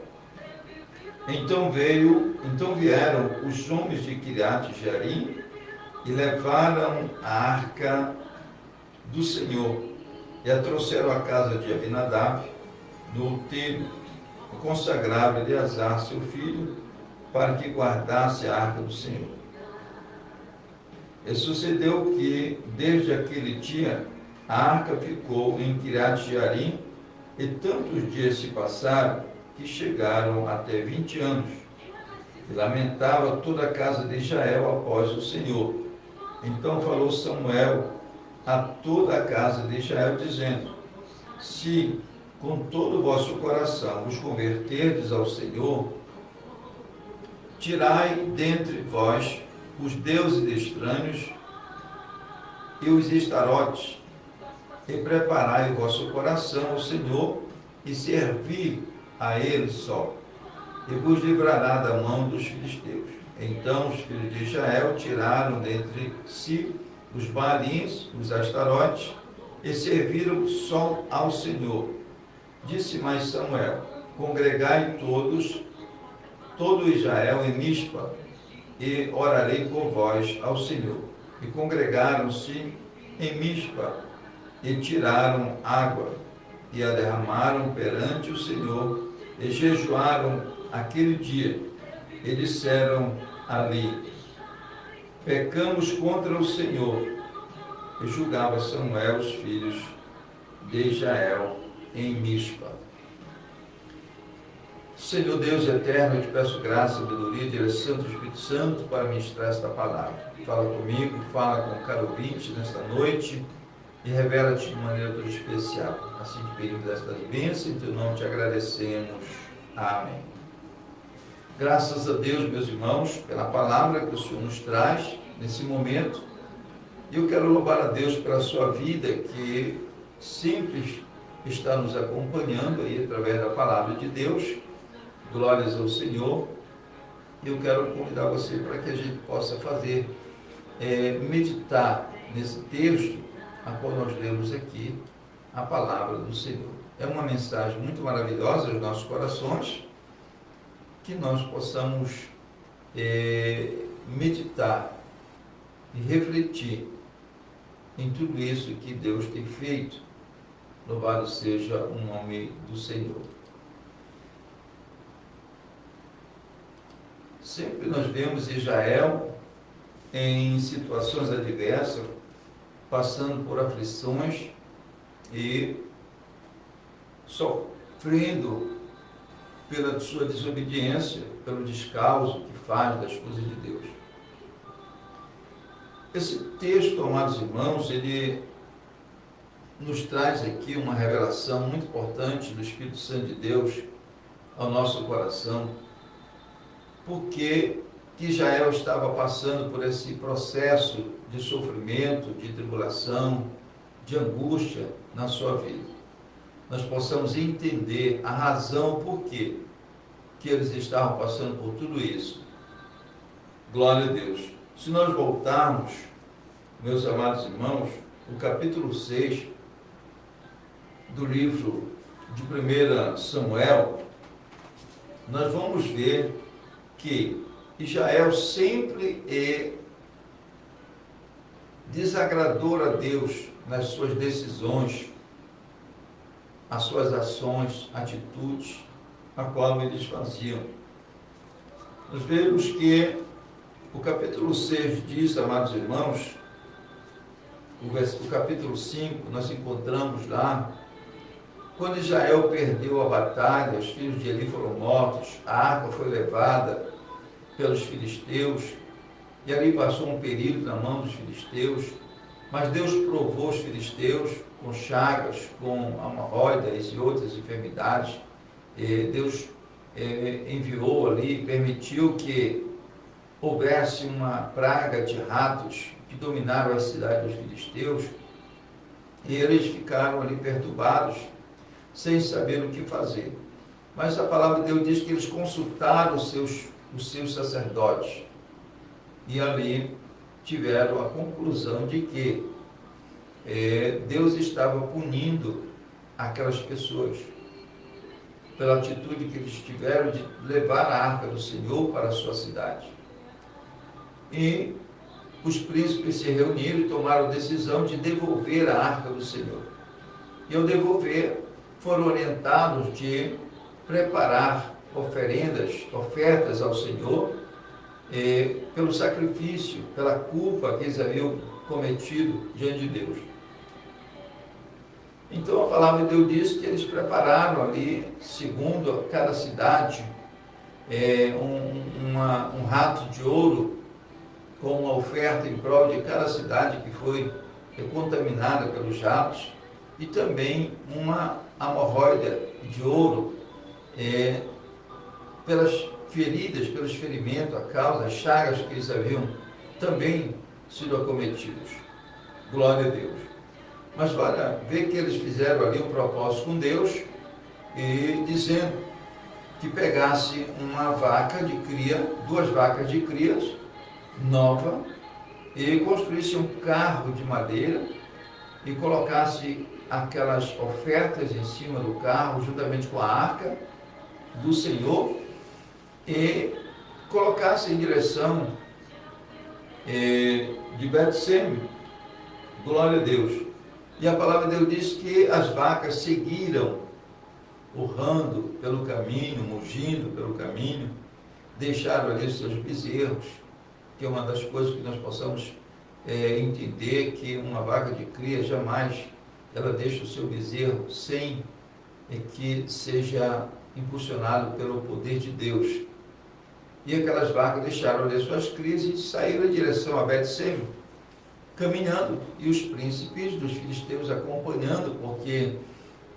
Então vieram os homens de Quiriate-Jearim e levaram a arca do Senhor e a trouxeram à casa de Abinadab no outeiro e consagraram Eleazar, seu filho, para que guardasse a arca do Senhor. E sucedeu que, desde aquele dia, a arca ficou em Quiriate-Jearim, e tantos dias se passaram que chegaram até 20 anos. E lamentava toda a casa de Israel após o Senhor. Então falou Samuel a toda a casa de Israel, dizendo: Se com todo o vosso coração vos converterdes ao Senhor, tirai dentre vós os deuses estranhos e os estarotes, e preparai o vosso coração ao Senhor, e servi a Ele só, e vos livrará da mão dos filisteus. Então os filhos de Israel tiraram dentre si os baalins, os astarotes, e serviram só ao Senhor. Disse mais Samuel: congregai todo Israel em Mispa, e orarei por vós ao Senhor. E congregaram-se em Mispa, e tiraram água, e a derramaram perante o Senhor, e jejuaram aquele dia, e disseram ali: pecamos contra o Senhor. E julgava Samuel os filhos de Israel em Mispa. Senhor Deus eterno, eu te peço graça, sabedoria, direção do Espírito Santo para ministrar esta palavra. Fala comigo, fala com o caro ouvinte nesta noite e revela-te de maneira toda especial. Assim te pedimos estas bênçãos, em teu nome te agradecemos. Amém. Graças a Deus, meus irmãos, pela palavra que o Senhor nos traz nesse momento. E eu quero louvar a Deus pela sua vida, que sempre está nos acompanhando aí através da palavra de Deus. Glórias ao Senhor. E eu quero convidar você para que a gente possa fazer, meditar nesse texto a qual nós lemos aqui, a palavra do Senhor. É uma mensagem muito maravilhosa aos nossos corações, que nós possamos meditar e refletir em tudo isso que Deus tem feito. Louvado seja o nome do Senhor. Sempre nós vemos Israel em situações adversas, passando por aflições e sofrendo pela sua desobediência, pelo descaso que faz das coisas de Deus. Esse texto, amados irmãos, ele nos traz aqui uma revelação muito importante do Espírito Santo de Deus ao nosso coração, porque Israel estava passando por esse processo de sofrimento, de tribulação, de angústia na sua vida. Nós possamos entender a razão por que eles estavam passando por tudo isso. Glória a Deus. Se nós voltarmos, meus amados irmãos, o capítulo 6 do livro de 1 Samuel, nós vamos ver que Israel sempre desagradou a Deus nas suas decisões, as suas ações, atitudes, a qual eles faziam. Nós vemos que o capítulo 6 diz, amados irmãos, o capítulo 5, nós encontramos lá, quando Israel perdeu a batalha, os filhos de Eli foram mortos, a arca foi levada pelos filisteus, e ali passou um período na mão dos filisteus, mas Deus provou os filisteus com chagas, com hemorroidas e outras enfermidades. Deus enviou ali, permitiu que houvesse uma praga de ratos que dominaram a cidade dos filisteus, e eles ficaram ali perturbados, sem saber o que fazer. Mas a palavra de Deus diz que eles consultaram os seus sacerdotes, e ali tiveram a conclusão de que Deus estava punindo aquelas pessoas pela atitude que eles tiveram de levar a arca do Senhor para a sua cidade. E os príncipes se reuniram e tomaram a decisão de devolver a arca do Senhor. E ao devolver, foram orientados de preparar ofertas ao Senhor, pelo sacrifício, pela culpa que eles haviam cometido diante de Deus. Então a palavra de Deus diz que eles prepararam ali, segundo cada cidade, um rato de ouro com uma oferta em prol de cada cidade que foi contaminada pelos ratos, e também uma hemorroida de ouro feridas pelos ferimentos, a causa, as chagas que eles haviam também sido acometidos. Glória a Deus. Mas olha, vê que eles fizeram ali um propósito com Deus e dizendo que pegasse uma vaca de cria, 2 vacas de crias nova, e construísse um carro de madeira e colocasse aquelas ofertas em cima do carro, juntamente com a arca do Senhor, e colocasse em direção de Bet-Sem. Glória a Deus. E a palavra de Deus diz que as vacas seguiram, urrando pelo caminho, mugindo pelo caminho, deixaram ali os seus bezerros, que é uma das coisas que nós possamos entender, que uma vaca de cria jamais ela deixa o seu bezerro sem que seja impulsionado pelo poder de Deus. E aquelas vacas deixaram ali suas crias e saíram em direção a Bet-Sem, caminhando, e os príncipes dos filisteus acompanhando, porque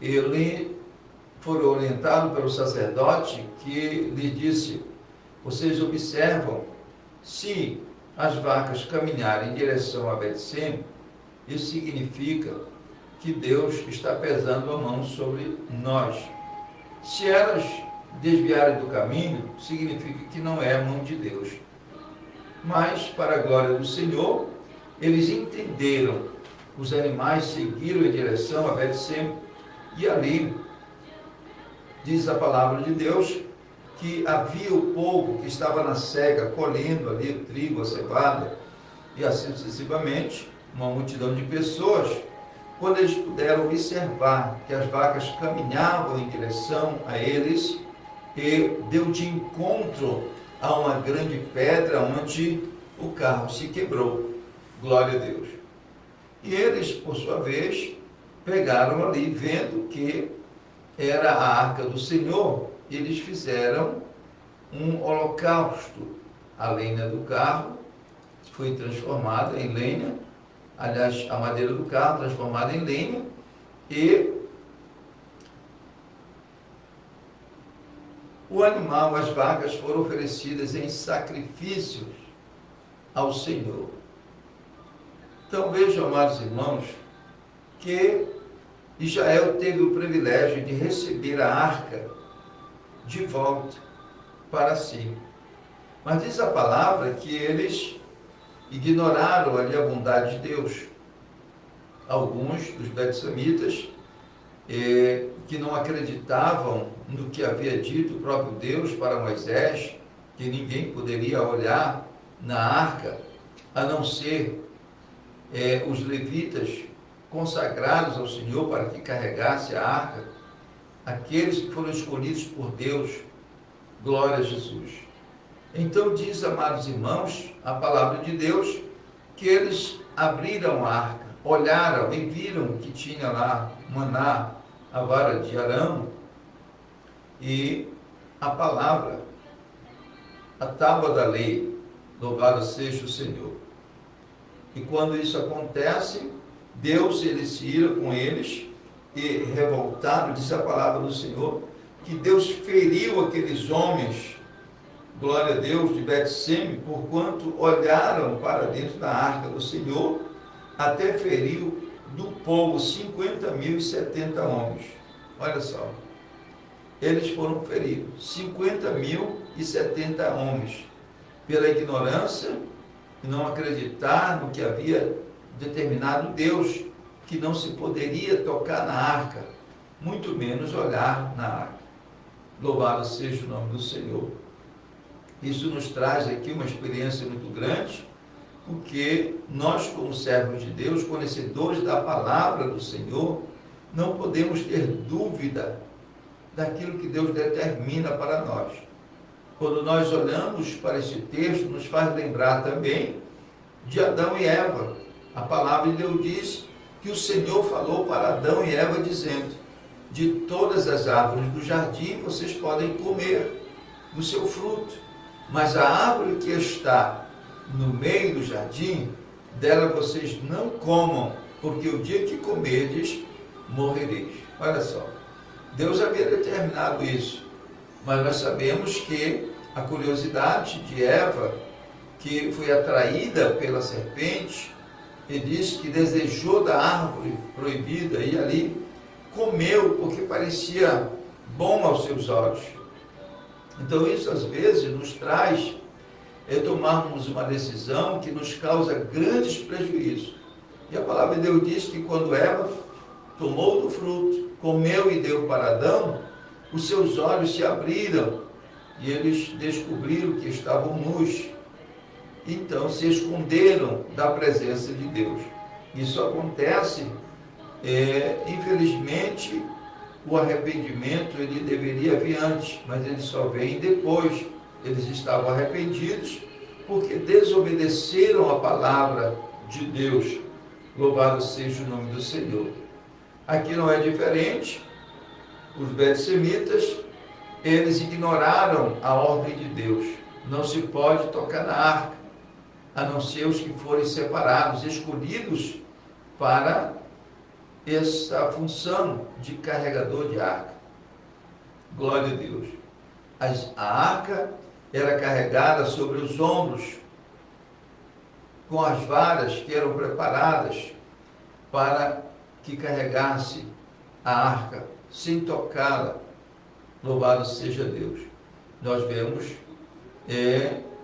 ele foi orientado pelo sacerdote que lhe disse: vocês observam, se as vacas caminharem em direção a Bet-Sem, isso significa que Deus está pesando a mão sobre nós. Se elas desviarem do caminho, significa que não é a mão de Deus. Mas, para a glória do Senhor, eles entenderam, os animais seguiram em direção a Bet-Sem, e ali, diz a palavra de Deus, que havia o povo que estava na cega, colhendo ali o trigo, a cevada, e assim sucessivamente, uma multidão de pessoas. Quando eles puderam observar que as vacas caminhavam em direção a eles, e deu de encontro a uma grande pedra onde o carro se quebrou. Glória a Deus. E eles, por sua vez, pegaram ali, vendo que era a arca do Senhor, eles fizeram um holocausto. A lenha do carro foi transformada em lenha, aliás, a madeira do carro transformada em lenha, e o animal, as vacas, foram oferecidas em sacrifícios ao Senhor. Então vejam, amados irmãos, que Israel teve o privilégio de receber a arca de volta para si. Mas diz a palavra que eles ignoraram ali a bondade de Deus. Alguns dos betsamitas que não acreditavam no que havia dito o próprio Deus para Moisés, que ninguém poderia olhar na arca, a não ser os levitas consagrados ao Senhor para que carregasse a arca, aqueles que foram escolhidos por Deus. Glória a Jesus. Então diz, amados irmãos, a palavra de Deus, que eles abriram a arca, olharam e viram que tinha lá maná, a vara de Arão, e a palavra, a tábua da lei. Louvado seja o Senhor. E quando isso acontece, Deus, ele se ira com eles, e revoltado, diz a palavra do Senhor, que Deus feriu aqueles homens, glória a Deus, de Bet-Sem, porquanto olharam para dentro da arca do Senhor, até feriu do povo 50.070 homens. Olha só, eles foram feridos, 50.070 homens, pela ignorância e não acreditar no que havia determinado Deus, que não se poderia tocar na arca, muito menos olhar na arca. Louvado seja o nome do Senhor. Isso nos traz aqui uma experiência muito grande, porque nós, como servos de Deus, conhecedores da palavra do Senhor, não podemos ter dúvida daquilo que Deus determina para nós. Quando nós olhamos para esse texto, nos faz lembrar também de Adão e Eva. A palavra de Deus diz que o Senhor falou para Adão e Eva, dizendo: de todas as árvores do jardim vocês podem comer do seu fruto, mas a árvore que está no meio do jardim, dela vocês não comam, porque o dia que comerdes, morrereis. Olha só, Deus havia determinado isso, mas nós sabemos que a curiosidade de Eva, que foi atraída pela serpente, e disse que desejou da árvore proibida e ali comeu porque parecia bom aos seus olhos. Então isso às vezes nos traz tomarmos uma decisão que nos causa grandes prejuízos. E a palavra de Deus diz que quando Eva tomou do fruto, comeu e deu para Adão, os seus olhos se abriram e eles descobriram que estavam nus. Então se esconderam da presença de Deus. Isso acontece, infelizmente, o arrependimento ele deveria vir antes, mas ele só vem depois. Eles estavam arrependidos porque desobedeceram a palavra de Deus. Louvado seja o nome do Senhor. Aqui não é diferente. Os betsemitas, eles ignoraram a ordem de Deus. Não se pode tocar na arca, a não ser os que forem separados, escolhidos para essa função de carregador de arca. Glória a Deus. A arca era carregada sobre os ombros, com as varas que eram preparadas para que carregasse a arca, sem tocá-la. Louvado seja Deus. Nós vemos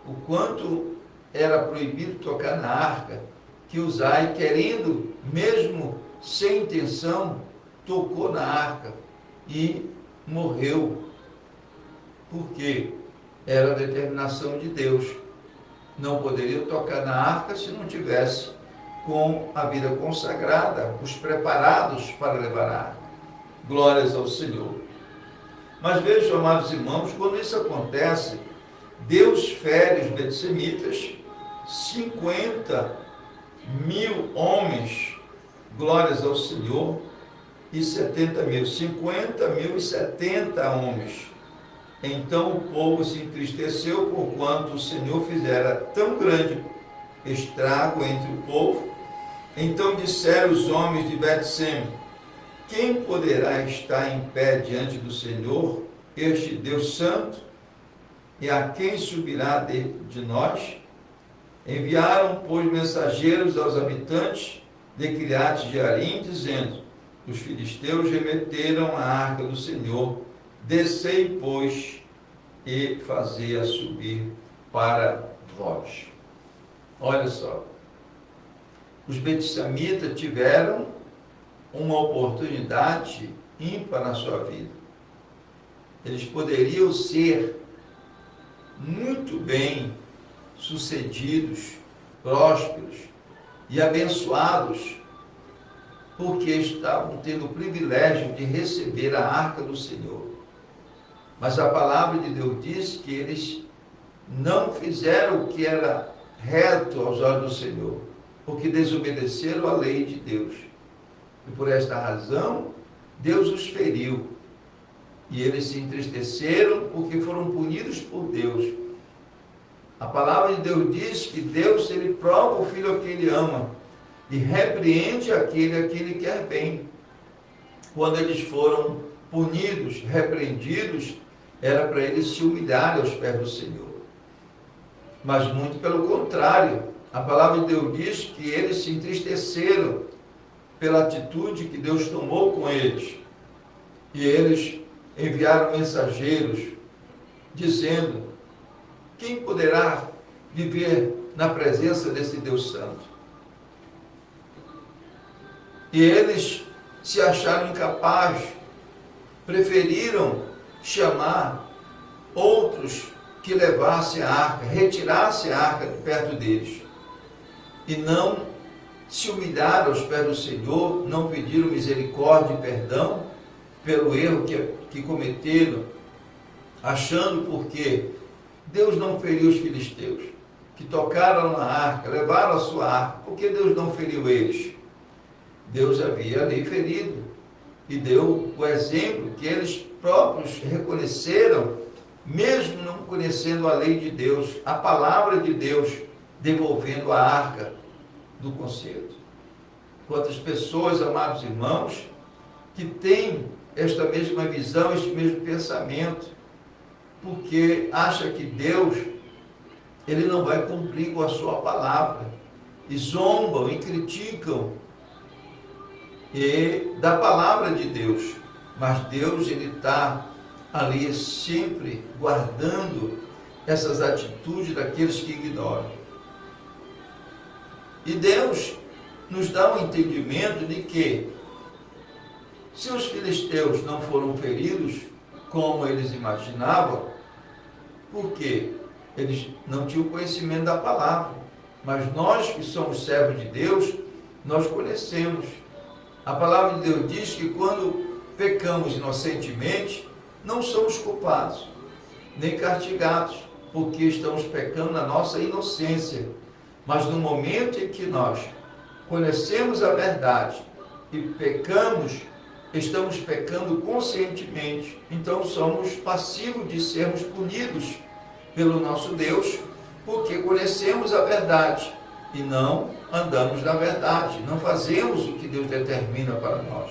o quanto era proibido tocar na arca, que Uzai, querendo, mesmo sem intenção, tocou na arca e morreu. Por quê? Era a determinação de Deus. Não poderia tocar na arca se não tivesse com a vida consagrada, os preparados para levar a arca. Glórias ao Senhor. Mas vejam, amados irmãos, quando isso acontece, Deus fere os betsemitas, 50.000 homens, glórias ao Senhor, e 70.000, 50.000 e 70 homens. Então o povo se entristeceu, porquanto o Senhor fizera tão grande estrago entre o povo. Então disseram os homens de Bet-Sem: quem poderá estar em pé diante do Senhor, este Deus Santo? E a quem subirá de nós? Enviaram, pois, mensageiros aos habitantes de Quiriate-Jearim, dizendo: os filisteus remeteram a arca do Senhor. Descei, pois, e fazei-a subir para vós. Olha só, os betsemitas tiveram uma oportunidade ímpar na sua vida. Eles poderiam ser muito bem sucedidos, prósperos e abençoados, porque estavam tendo o privilégio de receber a arca do Senhor. Mas a palavra de Deus diz que eles não fizeram o que era reto aos olhos do Senhor, porque desobedeceram a lei de Deus. E por esta razão, Deus os feriu. E eles se entristeceram porque foram punidos por Deus. A palavra de Deus diz que Deus, ele prova o filho a quem ele ama e repreende aquele a quem ele quer bem. Quando eles foram punidos, repreendidos, era para eles se humilharem aos pés do Senhor. Mas muito pelo contrário, a palavra de Deus diz que eles se entristeceram pela atitude que Deus tomou com eles. E eles enviaram mensageiros dizendo: quem poderá viver na presença desse Deus Santo? E eles se acharam incapazes, preferiram chamar outros que levassem a arca, retirassem a arca de perto deles, e não se humilharam aos pés do Senhor, não pediram misericórdia e perdão pelo erro que cometeram, achando porque Deus não feriu os filisteus, que tocaram na arca, levaram a sua arca. Por que Deus não feriu eles? Deus havia ali ferido e deu o exemplo que eles próprios reconheceram, mesmo não conhecendo a lei de Deus, a palavra de Deus, devolvendo a arca do concerto. Quantas pessoas, amados irmãos, que têm esta mesma visão, este mesmo pensamento, porque acha que Deus, ele não vai cumprir com a sua palavra, e zombam e criticam da palavra de Deus. Mas Deus, ele está ali sempre guardando essas atitudes daqueles que ignoram. E Deus nos dá um entendimento de que, se os filisteus não foram feridos como eles imaginavam, porque eles não tinham conhecimento da palavra, mas nós que somos servos de Deus, nós conhecemos. A palavra de Deus diz que quando pecamos inocentemente, não somos culpados, nem castigados, porque estamos pecando na nossa inocência. Mas no momento em que nós conhecemos a verdade e pecamos, estamos pecando conscientemente, então somos passivos de sermos punidos pelo nosso Deus, porque conhecemos a verdade e não andamos na verdade, não fazemos o que Deus determina para nós.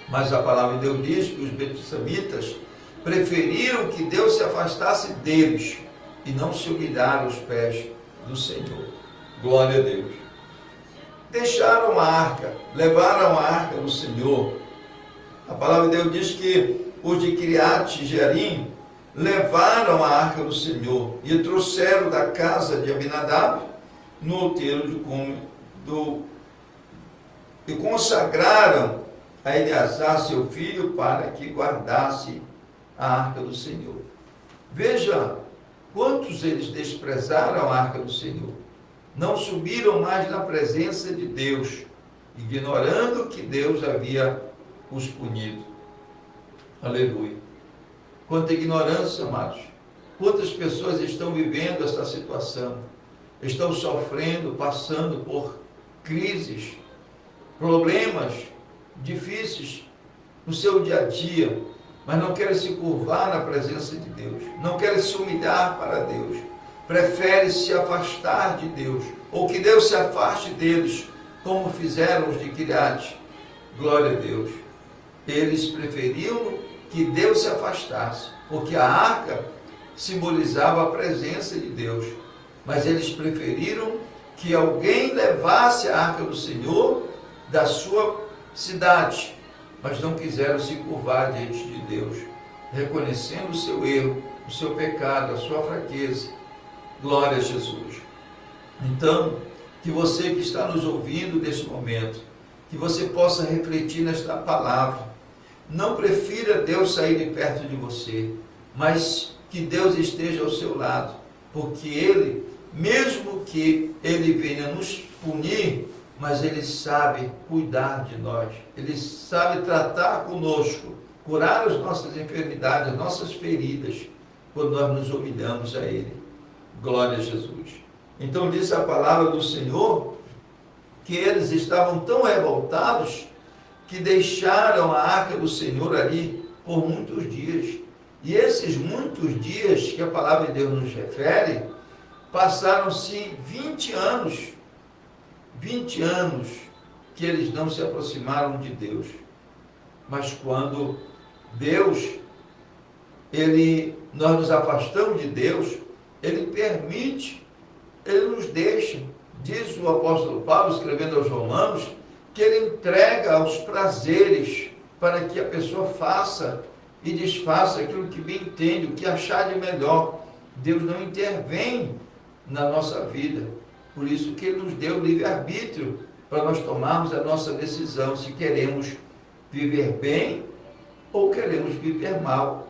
Mas a palavra de Deus diz que os betsamitas preferiram que Deus se afastasse deles e não se humilharam aos pés do Senhor. Glória a Deus. Deixaram a arca, levaram a arca do Senhor. A palavra de Deus diz que os de Kiriat Jearim levaram a arca do Senhor e trouxeram da casa de Abinadab no outeiro e consagraram a Eleazar, seu filho, para que guardasse a arca do Senhor. Veja quantos eles desprezaram a arca do Senhor. Não subiram mais na presença de Deus, ignorando que Deus havia os punido. Aleluia. Quanta ignorância, amados. Quantas pessoas estão vivendo essa situação, estão sofrendo, passando por crises, problemas difíceis no seu dia a dia, mas não querem se curvar na presença de Deus, não querem se humilhar para Deus, preferem se afastar de Deus, ou que Deus se afaste deles, como fizeram os de Kiriat. Glória a Deus. Eles preferiam que Deus se afastasse, porque a arca simbolizava a presença de Deus, mas eles preferiram que alguém levasse a arca do Senhor da sua cidade, mas não quiseram se curvar diante de Deus, reconhecendo o seu erro, o seu pecado, a sua fraqueza. Glória a Jesus. Então, que você que está nos ouvindo neste momento, que você possa refletir nesta palavra. Não prefira Deus sair de perto de você, mas que Deus esteja ao seu lado, porque Ele, mesmo que Ele venha nos punir, mas Ele sabe cuidar de nós, Ele sabe tratar conosco, curar as nossas enfermidades, as nossas feridas, quando nós nos humilhamos a Ele. Glória a Jesus. Então diz a palavra do Senhor que eles estavam tão revoltados que deixaram a arca do Senhor ali por muitos dias. E esses muitos dias que a palavra de Deus nos refere, passaram-se 20 anos. 20 anos que eles não se aproximaram de Deus. Mas quando nós nos afastamos de Deus, Ele permite, Ele nos deixa. Diz o apóstolo Paulo, escrevendo aos Romanos, que Ele entrega aos prazeres para que a pessoa faça e desfaça aquilo que bem entende, o que achar de melhor. Deus não intervém na nossa vida. Por isso que Ele nos deu livre-arbítrio para nós tomarmos a nossa decisão, se queremos viver bem ou queremos viver mal.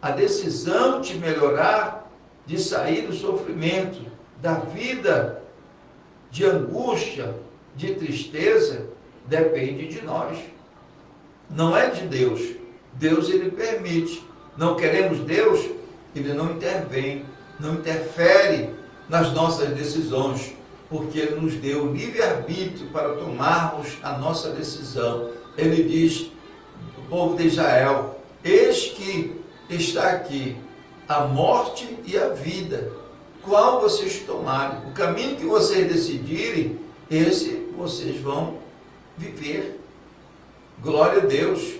A decisão de melhorar, de sair do sofrimento, da vida de angústia, de tristeza, depende de nós. Não é de Deus. Deus, Ele permite. Não queremos Deus, Ele não intervém, não interfere nas nossas decisões, porque Ele nos deu livre-arbítrio para tomarmos a nossa decisão. Ele diz, o povo de Israel, eis que está aqui a morte e a vida. Qual vocês tomarem? O caminho que vocês decidirem, esse vocês vão viver. Glória a Deus.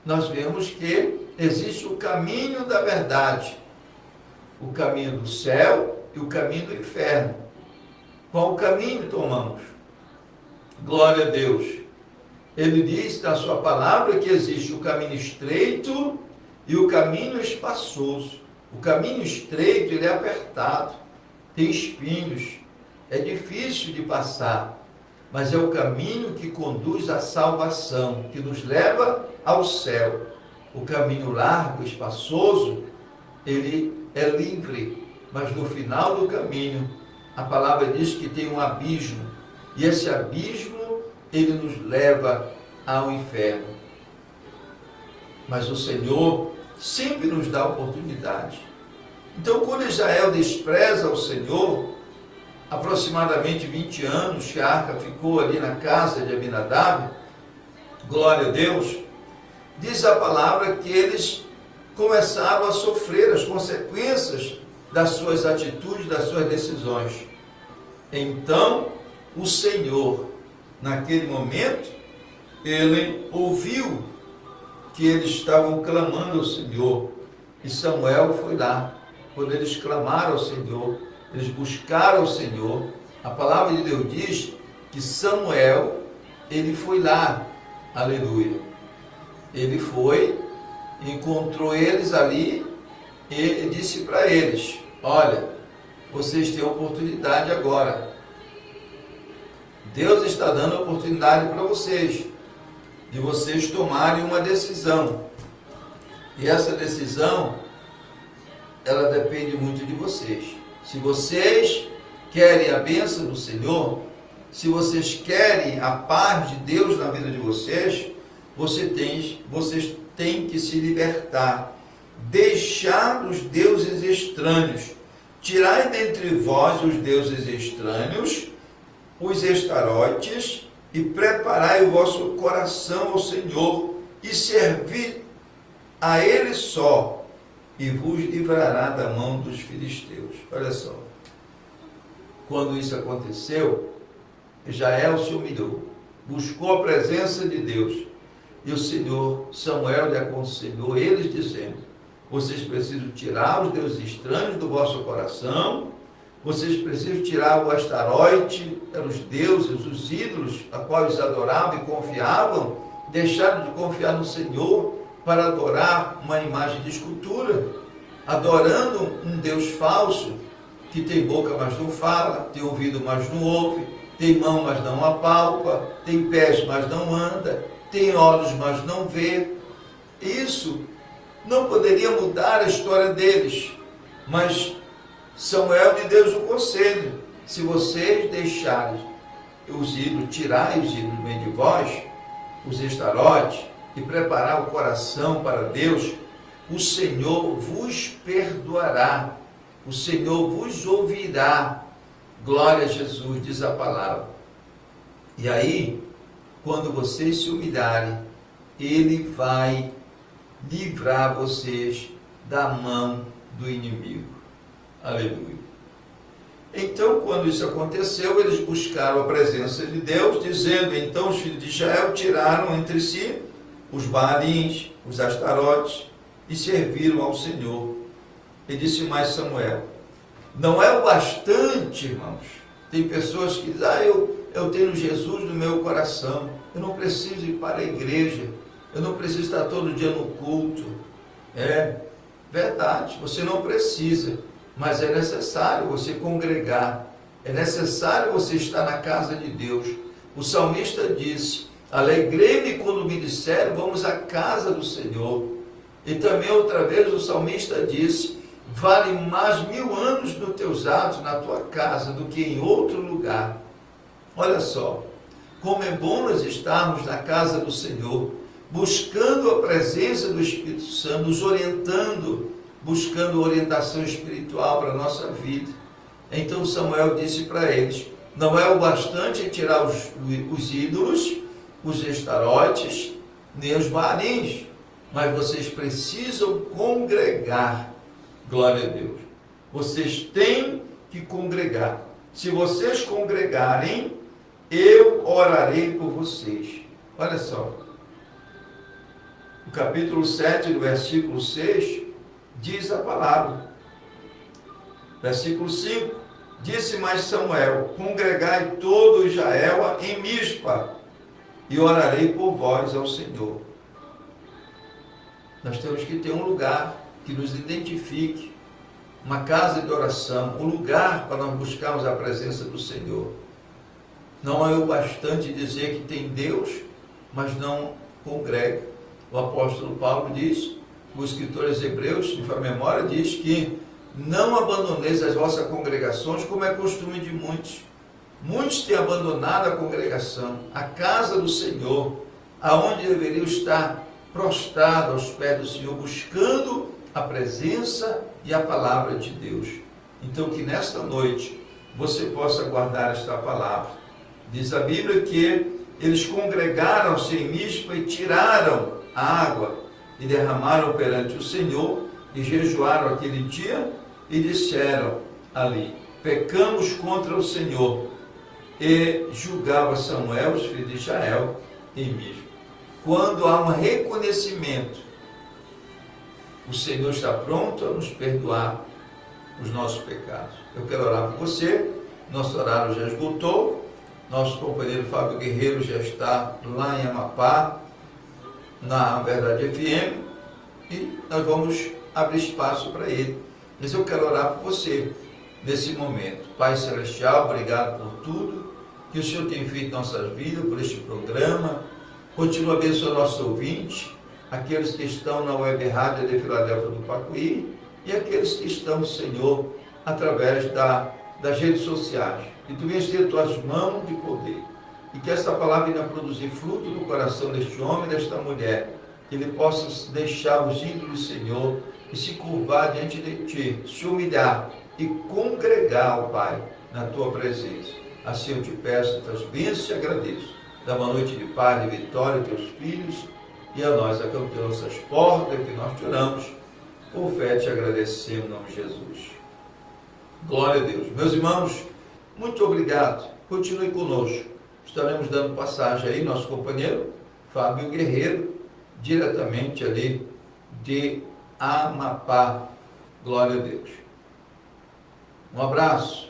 Nós vemos que existe o caminho da verdade, o caminho do céu e o caminho do inferno. Qual caminho tomamos? Glória a Deus. Ele diz na sua palavra que existe o caminho estreito e o caminho espaçoso. O caminho estreito, ele é apertado, tem espinhos, é difícil de passar, mas é o caminho que conduz à salvação, que nos leva ao céu. O caminho largo, espaçoso, ele é livre, mas no final do caminho, a palavra diz que tem um abismo, e esse abismo, ele nos leva ao inferno. Mas o Senhor sempre nos dá oportunidade. Então, quando Israel despreza o Senhor, aproximadamente 20 anos que a arca ficou ali na casa de Abinadab, glória a Deus, diz a palavra que eles começaram a sofrer as consequências das suas atitudes, das suas decisões. Então, o Senhor, naquele momento, ele ouviu que eles estavam clamando ao Senhor, e Samuel foi lá. Quando eles clamaram ao Senhor, eles buscaram o Senhor, a palavra de Deus diz que Samuel, ele foi lá, aleluia. Ele foi, encontrou eles ali e disse para eles: olha, vocês têm oportunidade agora. Deus está dando oportunidade para vocês, de vocês tomarem uma decisão. E essa decisão, ela depende muito de vocês. Se vocês querem a bênção do Senhor, se vocês querem a paz de Deus na vida de vocês, vocês têm que se libertar, deixar os deuses estranhos, tirai dentre vós os deuses estranhos, os estarotes, e preparai o vosso coração ao Senhor, e servi a Ele só, e vos livrará da mão dos filisteus. Olha só, quando isso aconteceu, Israel se humilhou, buscou a presença de Deus, e o Senhor, Samuel, lhe aconselhou eles dizendo: vocês precisam tirar os deuses estranhos do vosso coração, vocês precisam tirar o astarote, eram os deuses, os ídolos a quais eles adoravam e confiavam, deixaram de confiar no Senhor para adorar uma imagem de escultura, adorando um Deus falso, que tem boca, mas não fala, tem ouvido, mas não ouve, tem mão, mas não apalpa, tem pés, mas não anda, tem olhos, mas não vê. Isso não poderia mudar a história deles, mas Samuel lhe deu o conselho: se vocês deixarem os ídolos, tirarem os ídolos do meio de vós, os estarotes, e preparar o coração para Deus, o Senhor vos perdoará, o Senhor vos ouvirá. Glória a Jesus, diz a palavra. E aí, quando vocês se humilharem, Ele vai livrar vocês da mão do inimigo. Aleluia. Então, quando isso aconteceu, eles buscaram a presença de Deus, dizendo: então os filhos de Israel tiraram entre si os Baalins, os Astarotes, e serviram ao Senhor. E disse mais Samuel: não é o bastante, irmãos. Tem pessoas que dizem: eu tenho Jesus no meu coração, eu não preciso ir para a igreja, eu não preciso estar todo dia no culto. É verdade, você não precisa, mas é necessário você congregar, é necessário você estar na casa de Deus. O salmista disse: alegrei-me quando me disseram, vamos à casa do Senhor. E também outra vez o salmista disse: vale mais 1000 anos nos teus atos, na tua casa, do que em outro lugar. Olha só, como é bom nós estarmos na casa do Senhor, buscando a presença do Espírito Santo, nos orientando, buscando orientação espiritual para a nossa vida. Então Samuel disse para eles: não é o bastante tirar os ídolos, os estarotes, nem os Baalins, mas vocês precisam congregar. Glória a Deus. Vocês têm que congregar. Se vocês congregarem, eu orarei por vocês. Olha só. No capítulo 7, no versículo 6, diz a palavra. Versículo 5, disse mais Samuel: congregai todo Israel em Mispa, e orarei por vós ao Senhor. Nós temos que ter um lugar que nos identifique, uma casa de oração, um lugar para nós buscarmos a presença do Senhor. Não é o bastante dizer que tem Deus, mas não congrega. O apóstolo Paulo diz, o escritor aos Hebreus, de sua memória, diz que não abandoneis as vossas congregações, como é costume de muitos. Muitos têm abandonado a congregação, a casa do Senhor, aonde deveriam estar prostrados aos pés do Senhor, buscando a presença e a palavra de Deus. Então, que nesta noite você possa guardar esta palavra. Diz a Bíblia que eles congregaram-se em Mispa e tiraram a água e derramaram perante o Senhor e jejuaram aquele dia e disseram ali: pecamos contra o Senhor. E julgava Samuel, os filhos de Israel, em Mispa. Quando há um reconhecimento, o Senhor está pronto a nos perdoar os nossos pecados. Eu quero orar por você. Nosso horário já esgotou. Nosso companheiro Fábio Guerreiro já está lá em Amapá, na Verdade FM, e nós vamos abrir espaço para ele. Mas eu quero orar por você nesse momento. Pai Celestial, obrigado por tudo que o Senhor tem feito em nossas vidas, por este programa. Continua abençoando nossos ouvintes, aqueles que estão na web rádio de Filadélfia do Pacuí e aqueles que estão, Senhor, através das redes sociais. Que tu venhas ter tuas mãos de poder e que esta palavra venha produzir fruto no coração deste homem e desta mulher, que ele possa deixar os ídolos, Senhor, e se curvar diante de ti, se humilhar e congregar, ó Pai, na tua presença. Assim eu te peço, tuas bênçãos e agradeço. Dá uma noite de paz e vitória aos teus filhos e a nós, a que nossas portas, que nós te oramos, por fé te agradecemos em nome de Jesus. Glória a Deus. Meus irmãos, muito obrigado. Continue conosco. Estaremos dando passagem aí, nosso companheiro Fábio Guerreiro, diretamente ali de Amapá. Glória a Deus. Um abraço.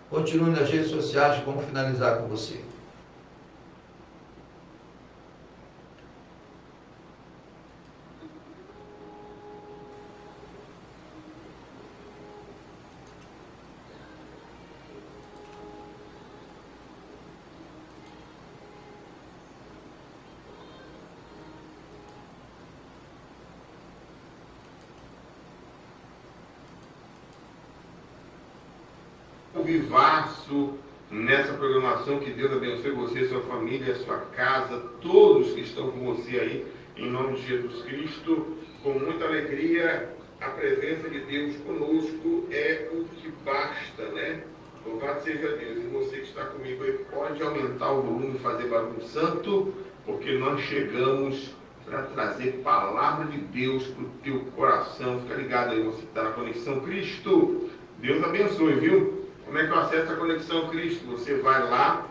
Continue nas redes sociais, vamos finalizar com você. Vivaço nessa programação, que Deus abençoe você, sua família, sua casa, todos que estão com você aí, em nome de Jesus Cristo, com muita alegria. A presença de Deus conosco é o que basta, né? Louvado seja Deus. E você que está comigo aí, pode aumentar o volume e fazer barulho santo, porque nós chegamos para trazer palavra de Deus para o teu coração. Fica ligado aí, você que está na Conexão Cristo. Deus abençoe, viu? Como é que eu acesso a Conexão Cristo? Você vai lá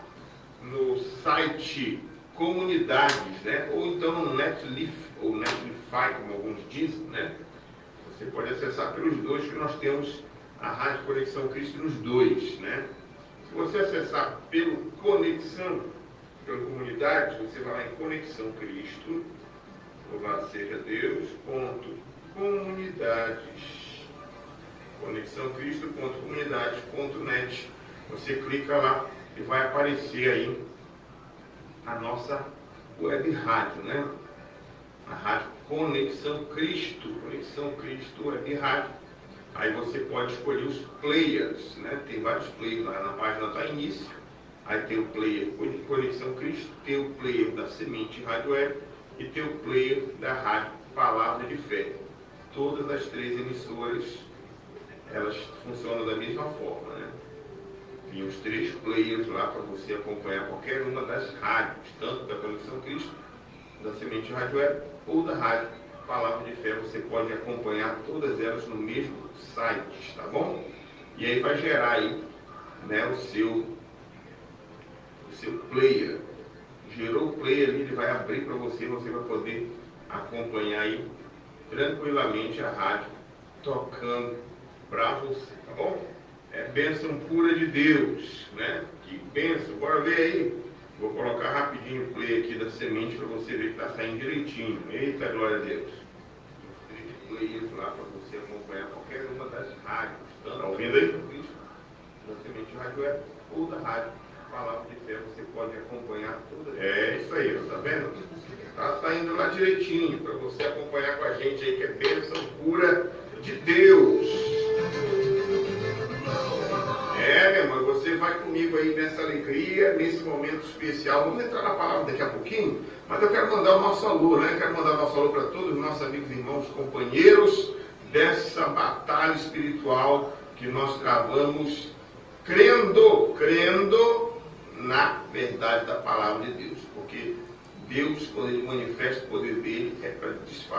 no site Comunidades, né? Ou então no Netlif, ou Netlify, como alguns dizem, né? Você pode acessar pelos dois, que nós temos a Rádio Conexão Cristo nos dois, né? Se você acessar pelo Comunidades, você vai lá em Conexão Cristo, louvado seja Deus, comunidades. conexãocristo.comunidade.net. Você clica lá e vai aparecer aí a nossa web rádio, né? A rádio Conexão Cristo Web Rádio. Aí você pode escolher os players, né? Tem vários players lá na página, está início. Aí tem o player Conexão Cristo, tem o player da Semente Rádio Web e tem o player da Rádio Palavra de Fé. Todas as três emissoras, elas funcionam da mesma forma, né? Tem os três players lá para você acompanhar qualquer uma das rádios, tanto da Conexão Cristo, da Semente Rádio Web ou da Rádio Palavra de Fé. Você pode acompanhar todas elas no mesmo site, tá bom? E aí vai gerar aí, né, o seu player. Gerou o player ali, ele vai abrir para você, você vai poder acompanhar aí tranquilamente a rádio tocando para você, tá bom? É bênção pura de Deus, né? Que bênção, bora ver aí. Vou colocar rapidinho o play aqui da semente para você ver que está saindo direitinho. Eita, glória a Deus. Play isso lá para você acompanhar qualquer uma das rádios. Está ouvindo aí? Da semente rádio é ou da rádio. Palavra de fé, você pode acompanhar tudo. É isso aí, tá vendo? Está saindo lá direitinho para você acompanhar com a gente aí, que é bênção pura de Deus. É, meu irmão, você vai comigo aí nessa alegria, nesse momento especial. Vamos entrar na palavra daqui a pouquinho, mas eu quero mandar o nosso alô, né? Quero mandar o nosso alô para todos os nossos amigos, irmãos, companheiros dessa batalha espiritual que nós travamos, crendo na verdade da palavra de Deus. Porque Deus, quando Ele manifesta o poder dele, é para desfazer